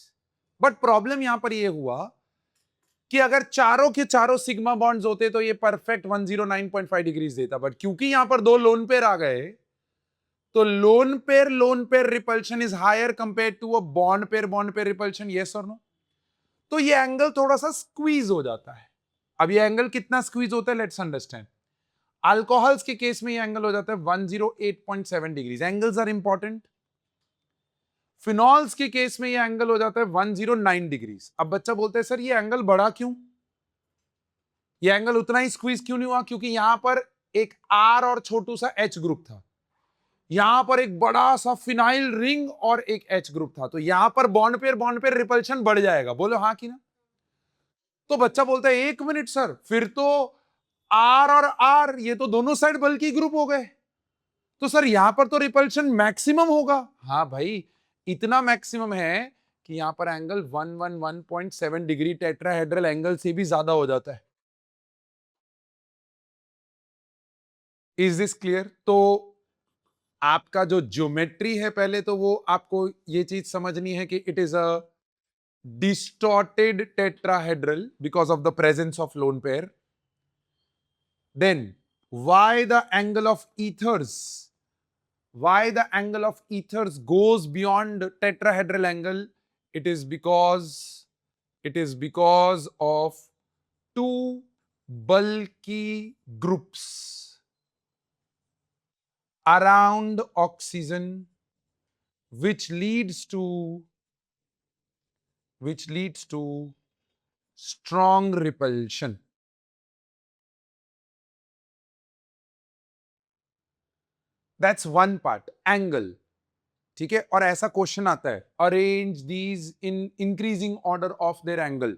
बट प्रॉब्लम यहां पर ये हुआ कि अगर चारों के चारों सिग्मा बॉन्ड्स होते तो ये परफेक्ट 109.5 डिग्रीज देता. बट क्योंकि यहां पर 2 लोन पेयर आ गए, तो lone pair repulsion is higher compare to a bond pair repulsion. Yes और नो? तो ये एंगल थोड़ा सा स्क्वीज हो जाता है. अब ये एंगल कितना स्क्वीज होता है, लेट्स अंडरस्टैंड. अल्कोहल्स के केस में ये एंगल हो जाता है 108.7 degrees. Angles are important. Phenols के केस में ये एंगल हो जाता है 109 डिग्रीज। अब बच्चा बोलता है सर ये एंगल बढ़ा क्यों, ये एंगल उतना ही स्क्वीज क्यों नहीं हुआ? क्योंकि यहां पर एक आर और छोटू सा एच ग्रुप था, यहां पर एक बड़ा सा फिनाइल रिंग और एक एच ग्रुप था, तो यहां पर बॉन्ड पेयर रिपल्शन बढ़ जाएगा। बोलो हाँ कि ना? तो बच्चा बोलता है एक मिनट सर, फिर तो आर और आर ये तो दोनों साइड बल्कि ग्रुप हो गए, तो सर यहां पर तो रिपल्शन मैक्सिमम होगा। हाँ भाई, इतना मैक्सिमम है कि यहां पर एंगल 111.7 डिग्री टेट्राहेड्रल एंगल से भी ज्यादा हो जाता है। Is this clear? तो आपका जो ज्योमेट्री है, पहले तो वो आपको ये चीज समझनी है कि it is a distorted tetrahedral because of the presence of lone pair. Then why the angle of ethers, why the angle of ethers goes beyond tetrahedral angle? It is because of two bulky groups around oxygen, which leads to strong repulsion. That's one part, angle. ठीक है, और ऐसा question आता है, arrange these in increasing order of there angle.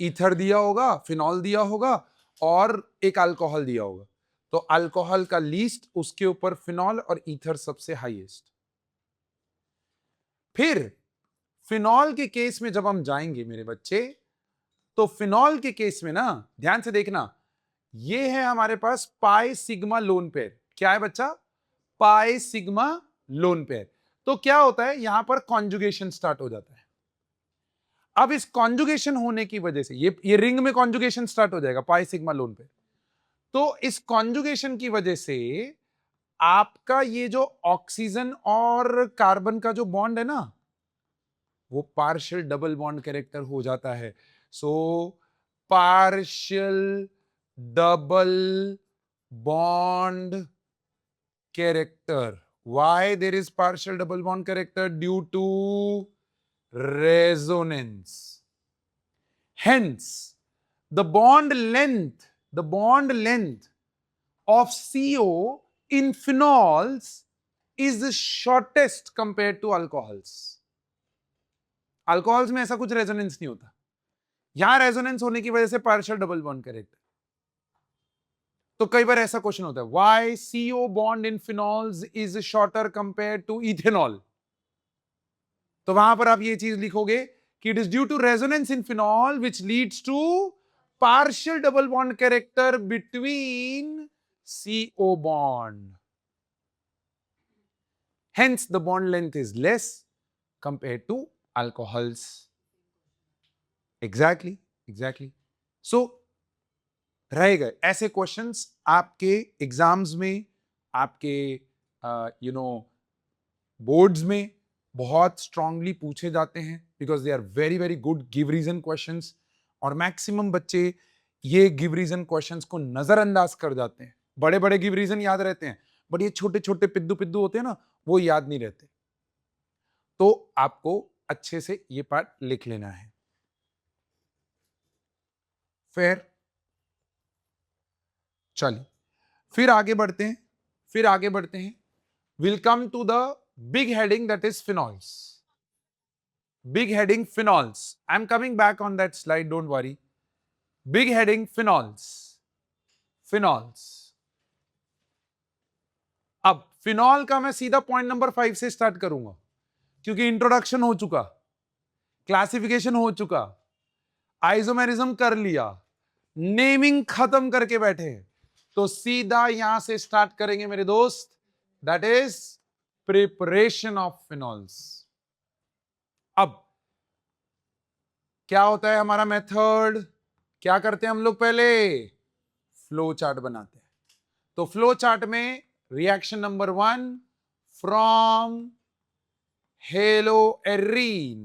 Ether दिया होगा, phenol दिया होगा और एक अल्कोहल दिया होगा, तो अल्कोहल का लीस्ट, उसके ऊपर फिनॉल और ईथर सबसे हाईएस्ट। फिर फिनॉल के केस में जब हम जाएंगे मेरे बच्चे, तो फिनॉल के केस में ना ध्यान से देखना, ये है हमारे पास पाई सिग्मा लोन पेयर। क्या है बच्चा? Pi sigma lone pair. तो क्या होता है, यहां पर कॉन्जुगेशन स्टार्ट हो जाता है। अब इस कॉन्जुगेशन होने की वजह से ये रिंग में कॉन्जुगेशन स्टार्ट हो जाएगा पाई सिग्मा लोन पे। तो इस कॉन्जुगेशन की वजह से आपका ये जो ऑक्सीजन और कार्बन का जो बॉन्ड है ना, वो पार्शियल डबल बॉन्ड कैरेक्टर हो जाता है। So partial double bond character. Why there is partial double bond character? Due to resonance. Hence, the bond length of CO in phenols is the shortest compared to alcohols. Alcohols में ऐसा कुछ resonance नहीं होता, यहां resonance होने की वजह से पार्शियल डबल बॉन्ड कैरेक्टर। तो कई बार ऐसा क्वेश्चन होता है, why CO bond in phenols is shorter compare to ethanol. तो वहां पर आप ये चीज लिखोगे कि it is due to resonance in phenol which leads to partial double bond character between CO bond, hence the bond length is less compared to alcohols. Exactly. So रह गए ऐसे क्वेश्चंस आपके एग्जाम्स में, आपके बोर्ड्स में बहुत strongly पूछे जाते हैं, because they are very very good give reason questions. और मैक्सिमम बच्चे ये गिव रीजन क्वेश्चंस को नजरअंदाज कर जाते हैं। बड़े बड़े गिव रीजन याद रहते हैं, बट ये छोटे छोटे पिद्दू पिद्दू होते हैं ना, वो याद नहीं रहते। तो आपको अच्छे से ये पार्ट लिख लेना है। फिर चलिए फिर आगे बढ़ते हैं। Will come to the big heading, that is phenols. Big heading phenols. I'm coming back on that slide, don't worry. Big heading phenols. अब फिनॉल का मैं सीधा पॉइंट नंबर 5 से स्टार्ट करूंगा, क्योंकि इंट्रोडक्शन हो चुका, क्लासिफिकेशन हो चुका, आइसोमेरिज्म कर लिया, नेमिंग खत्म करके बैठे, तो सीधा यहां से स्टार्ट करेंगे मेरे दोस्त, that is preparation of phenols. अब क्या होता है हमारा मेथड, क्या करते हैं हम लोग? पहले फ्लो चार्ट बनाते हैं। तो फ्लो चार्ट में रिएक्शन नंबर 1 फ्रॉम हेलोएरीन,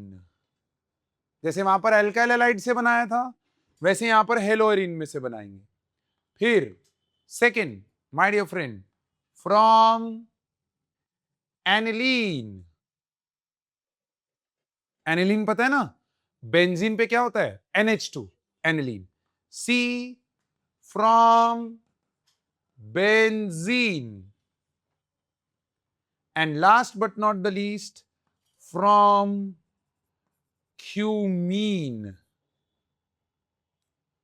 जैसे वहां पर एल्काइल हैलाइड से बनाया था, वैसे यहां पर हेलोएरीन में से बनाएंगे। फिर second, my dear friend, from aniline, aniline पता है ना, बेंजीन पे क्या होता है, NH2, aniline. C from benzene, and last but not the least from cumene.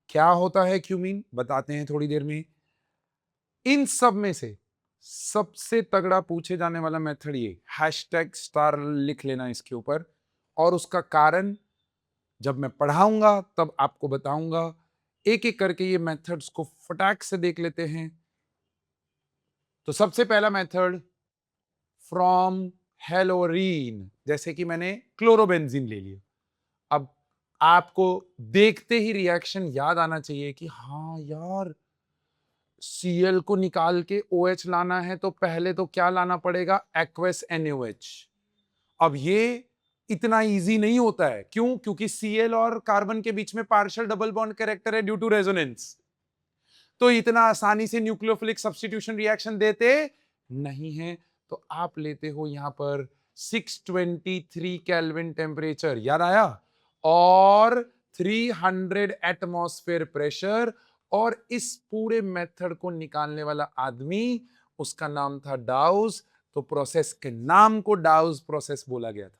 क्या होता है क्यूमीन, बताते हैं थोड़ी देर में। इन सब में से सबसे तगड़ा पूछे जाने वाला मेथड ये, हैशटैग स्टार लिख लेना इसके ऊपर, और उसका कारण जब मैं पढ़ाऊंगा तब आपको बताऊंगा। एक एक करके ये मेथड्स को फटाक से देख लेते हैं। तो सबसे पहला मेथड फ्रॉम हेलोरीन, जैसे कि मैंने क्लोरोबेंजीन ले लिया। अब आपको देखते ही रिएक्शन याद आना चाहिए कि हाँ यार, Cl को निकाल के OH लाना है तो पहले तो क्या लाना पड़ेगा, एक्वस NaOH। अब ये इतना इजी नहीं होता है, क्यों, क्योंकि Cl और कार्बन के बीच में पार्शियल डबल बॉन्ड कैरेक्टर है ड्यू टू रेजोनेंस। तो इतना आसानी से न्यूक्लियोफिलिक सब्स्टिट्यूशन रिएक्शन देते नहीं है। तो आप लेते हो यहां पर 623 केल्विन टेम्परेचर, याद आया, और 300 एटमॉस्फेयर प्रेशर। और इस पूरे मेथड को निकालने वाला आदमी, उसका नाम था डाउस। तो प्रोसेस के नाम को डाउस प्रोसेस बोला गया था।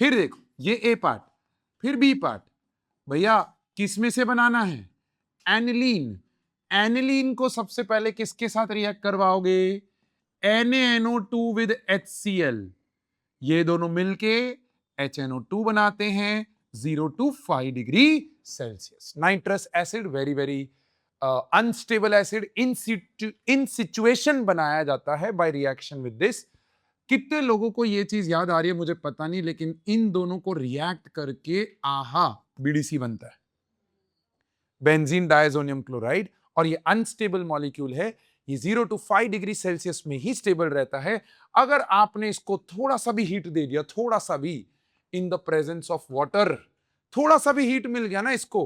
फिर देखो ये ए पार्ट, फिर बी पार्ट। भैया किस में से बनाना है, एनिलीन। एनिलीन को सबसे पहले किसके साथ रिएक्ट करवाओगे, NaNO2 विद HCl। ये दोनों मिलके HNO2 बनाते हैं 0 to 5 degree Celsius. Nitrous acid very very unstable acid in situation बनाया जाता है बाय रिएक्शन विद दिस। कितने लोगों को ये चीज याद आ रही है मुझे पता नहीं, लेकिन इन दोनों को रिएक्ट करके आहा BDC बनता है, बेंजीन डायजोनियम क्लोराइड। और ये अनस्टेबल मॉलिक्यूल है, ये 0 to 5 डिग्री सेल्सियस में ही स्टेबल रहता है। अगर आपने इसको थोड़ा सा भी हीट दे दिया, थोड़ा सा भी, in the presence of water, थोड़ा सा भी हीट मिल गया ना इसको,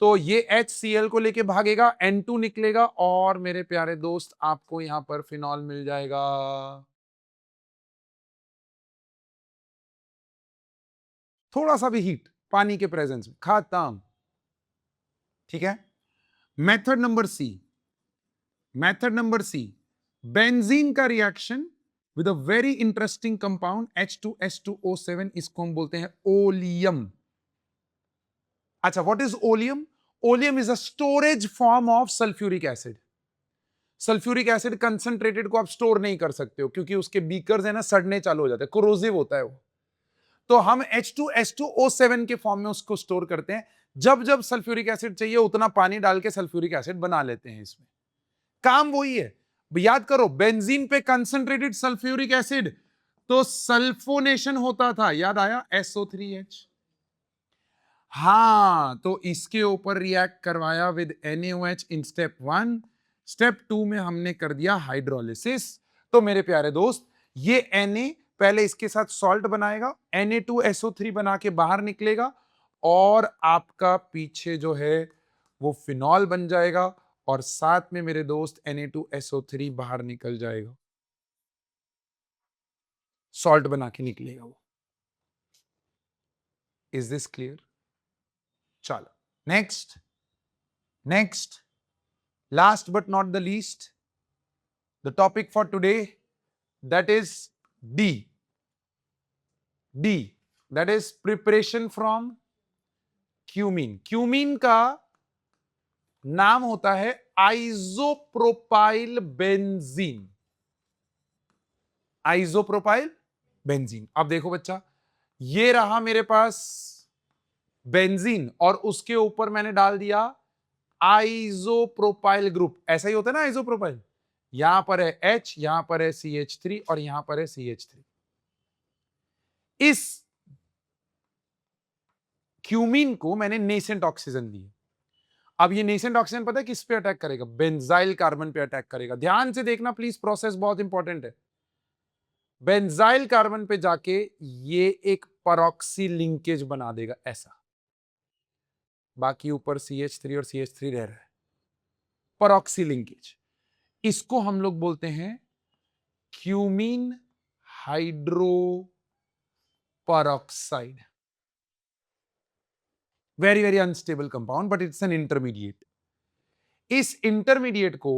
तो ये HCl को लेके भागेगा, N2 निकलेगा, और मेरे प्यारे दोस्त आपको यहां पर फिनॉल मिल जाएगा। थोड़ा सा भी हीट पानी के प्रेजेंस में, खत्म। ठीक है। Method number C, method number C, benzene का reaction with a very interesting compound H2S2O7, इसको हम बोलते हैं ओलियम। अच्छा, what is oleum? Oleum is a storage form of sulphuric acid. Sulphuric acid concentrated को आप स्टोर नहीं कर सकते हो, क्योंकि उसके बीकर्स है ना, सड़ने चालू हो जाते हैं, कोरोसिव होता है वो। तो हम H2S2O7 के फॉर्म में उसको स्टोर करते हैं। जब जब सल्फ्यूरिक एसिड चाहिए उतना पानी डाल के सल्फ्यूरिक एसिड बना लेते हैं इसमें। काम वही है। याद करो, बेंजीन पे कंसंट्रेटेड सल्फ्यूरिक एसिड, तो सल्फोनेशन होता था, याद आया, SO3H। हाँ, तो इसके ऊपर रिएक्ट करवाया with NaOH in step 1। Step 2 में हमने कर दिया हाइड्रोलिसिस। तो मेरे प्यारे दोस्त, ये Na पहले इसके साथ सॉल्ट बनाएगा, Na2SO3 बना के बाहर निकलेगा, और आपका पीछे जो है वो फिनॉल बन जाएगा, और साथ में मेरे दोस्त Na2SO3 बाहर निकल जाएगा, सॉल्ट बना के निकलेगा वो। Is this clear? चलो next, next, last but not the least, the topic for today, that is D. D, that is preparation from cumene. Cumene का नाम होता है आइसोप्रोपाइल बेंजीन। Isopropyl benzene. अब देखो बच्चा, ये रहा मेरे पास बेंजीन, और उसके ऊपर मैंने डाल दिया आइसोप्रोपाइल ग्रुप। ऐसा ही होता है ना आइसोप्रोपाइल, यहां पर है H, यहां पर है CH3, और यहां पर है CH3। इस क्यूमीन को मैंने नेसेंट ऑक्सीजन दी। अब ये नेसेंट ऑक्सीजन पता है किस पे अटैक करेगा, बेंजाइल कार्बन पे अटैक करेगा। ध्यान से देखना प्लीज, प्रोसेस बहुत इंपॉर्टेंट है। बेंजाइल कार्बन पे जाके ये एक परॉक्सी लिंकेज बना देगा ऐसा, बाकी ऊपर CH3 और CH3 रह रहा है, परॉक्सी लिंकेज। इसको हम लोग बोलते हैं cumene hydro peroxide. Very very unstable compound, but it's an intermediate. इस इंटरमीडिएट को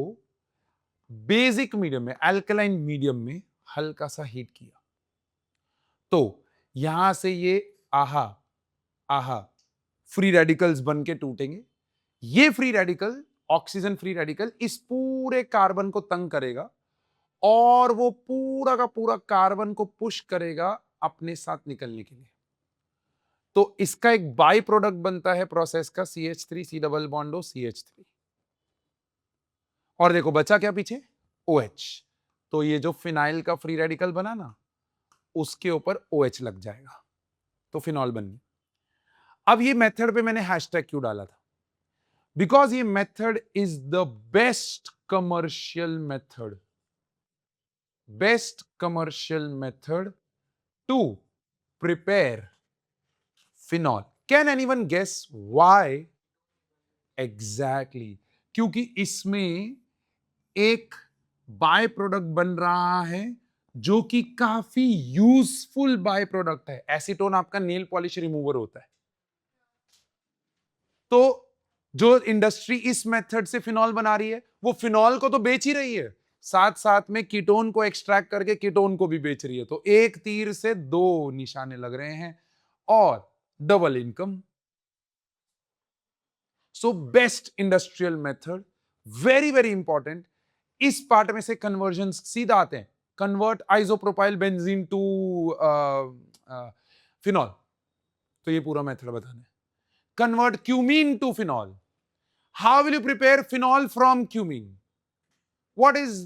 बेसिक मीडियम में, अल्कलाइन मीडियम में हल्का सा हीट किया, तो यहां से ये आहा फ्री रेडिकल्स बन के टूटेंगे। ये free radical, oxygen free radical, इस पूरे कार्बन को तंग करेगा और वो पूरा का पूरा कार्बन को पुश करेगा अपने साथ निकलने के लिए। तो इसका एक बाई प्रोडक्ट बनता है प्रोसेस का CH3, C double bond O CH3, और देखो बचा क्या पीछे, OH। तो ये जो फिनाइल का फ्री रेडिकल बना ना, उसके ऊपर OH लग जाएगा, तो फिनॉल बन गई। अब ये मेथड पे मैंने हैशटैग क्यों डाला था? बिकॉज ये method is the best commercial method to prepare phenol. Can anyone guess why? Exactly, क्योंकि इसमें एक बाय प्रोडक्ट बन रहा है जो कि काफी यूजफुल बाय प्रोडक्ट है। एसीटोन आपका नेल पॉलिश रिमूवर होता है। तो जो इंडस्ट्री इस मेथड से फिनॉल बना रही है, वो फिनॉल को तो बेच ही रही है, साथ साथ में कीटोन को एक्सट्रैक्ट करके कीटोन को भी बेच रही है। तो एक तीर से दो निशाने लग रहे हैं और double income. So best industrial method, very very important. इस पार्ट में से कन्वर्जन सीधा आते हैं, convert isopropyl benzene to phenol. तो ये पूरा मेथड बताना है। Convert cumene to phenol. How will you prepare phenol from cumene? What is,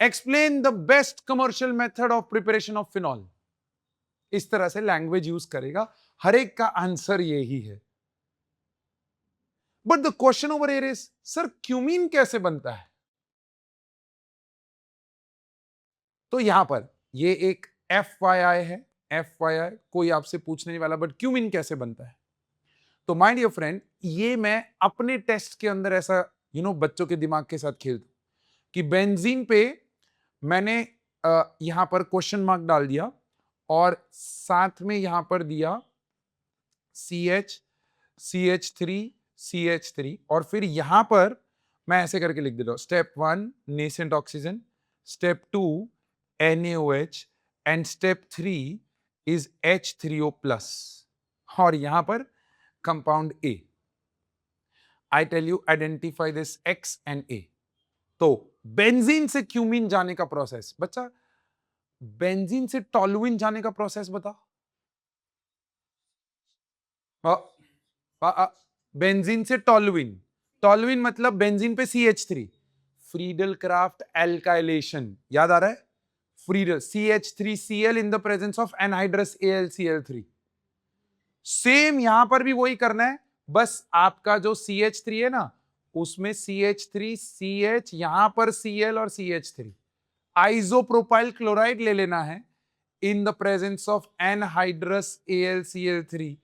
explain the best commercial method of preparation of phenol. इस तरह से लैंग्वेज यूज करेगा, हर एक का आंसर यही है। But the question over here is, sir cumene कैसे बनता है? तो यहां पर ये एक FYI है, FYI कोई आपसे पूछने वाला, बट क्यूमीन कैसे बनता है? तो माय डियर फ्रेंड, ये मैं अपने टेस्ट के अंदर ऐसा बच्चों के दिमाग के साथ खेल दूं कि बेंजीन पे मैंने यहां पर क्वेश्चन मार्क डाल दिया और साथ में यहां पर दिया CH, CH3, CH3, और फिर यहां पर मैं ऐसे करके लिख देता हूं, step 1 nascent oxygen, step 2 NaOH, and step 3 is H3O+, और यहां पर compound A. I tell you identify this X and A. तो बेंजीन से क्यूमीन जाने का प्रोसेस, बच्चा बेंजीन से टॉलुइन जाने का प्रोसेस बता। बेंजीन से टॉलुइन, टॉलुइन मतलब बेंजीन पे CH3, फ्रीडल क्राफ्ट एल्काइलेशन, याद आ रहा है? Friedel CH3Cl in the presence of anhydrous AlCl3। Same यहां पर भी वही करना है, बस आपका जो CH3 है ना, उसमें CH3CH, यहां पर Cl और CH3, आइसोप्रोपाइल क्लोराइड ले लेना है in the presence of anhydrous AlCl3,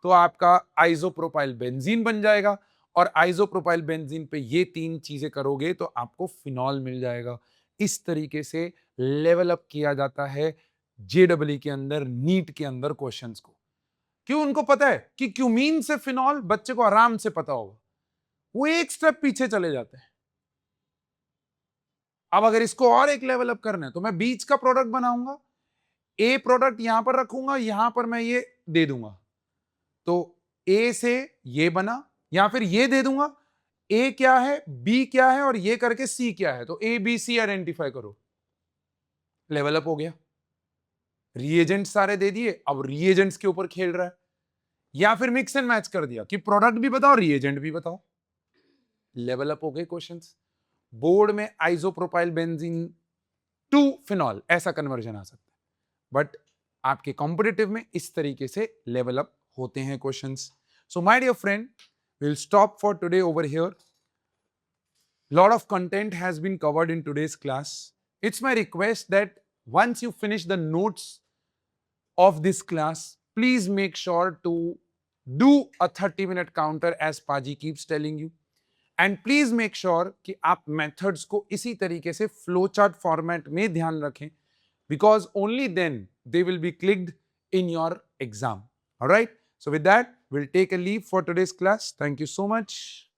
तो आपका आइसोप्रोपाइल बेंजीन बन जाएगा। और आइसोप्रोपाइल बेंजीन पे ये तीन चीजें करोगे तो आपको फिनॉल मिल जाएगा। इस तरीके से लेवल अप किया जाता है JEE के अंदर, नीट के अंदर क्वेश्चंस को। क्यों? उनको पता है कि क्यूमीन से फिनॉल, बच्चे को आराम से पता होगा, वो एक स्टेप पीछे चले जाते हैं। अब अगर इसको और एक लेवल अप करना है तो मैं बीच का प्रोडक्ट बनाऊंगा, ए प्रोडक्ट यहां पर रखूंगा, यहां पर मैं ये दे दूंगा, तो ए से ये बना, या फिर ये दे दूंगा, ए क्या है, बी क्या है, और ये करके सी क्या है, तो ABC आइडेंटिफाई करो, लेवल अप हो गया। रिएजेंट सारे दे दिए, अब रिएजेंट्स के ऊपर खेल रहा है। या फिर मिक्स एंड मैच कर दिया कि प्रोडक्ट भी बताओ, रिएजेंट भी बताओ, लेवल अप हो गए क्वेश्चंस। बोर्ड में आइसोप्रोपाइल बेंजीन टू फिनॉल ऐसा कन्वर्जन आ सकता है, बट आपके कॉम्पिटिटिव में इस तरीके से लेवल अप होते हैं questions. So my dear friend, we'll stop for today over here. Lot of content has been covered in today's class. It's my request that once you finish the notes of this class, please make sure to do a 30-minute counter as Paji keeps telling you. And please make sure कि आप methods को इसी तरीके से flowchart format में ध्यान रखें, because only then they will be clicked in your exam. All right. So with that, we'll take a leave for today's class. Thank you so much.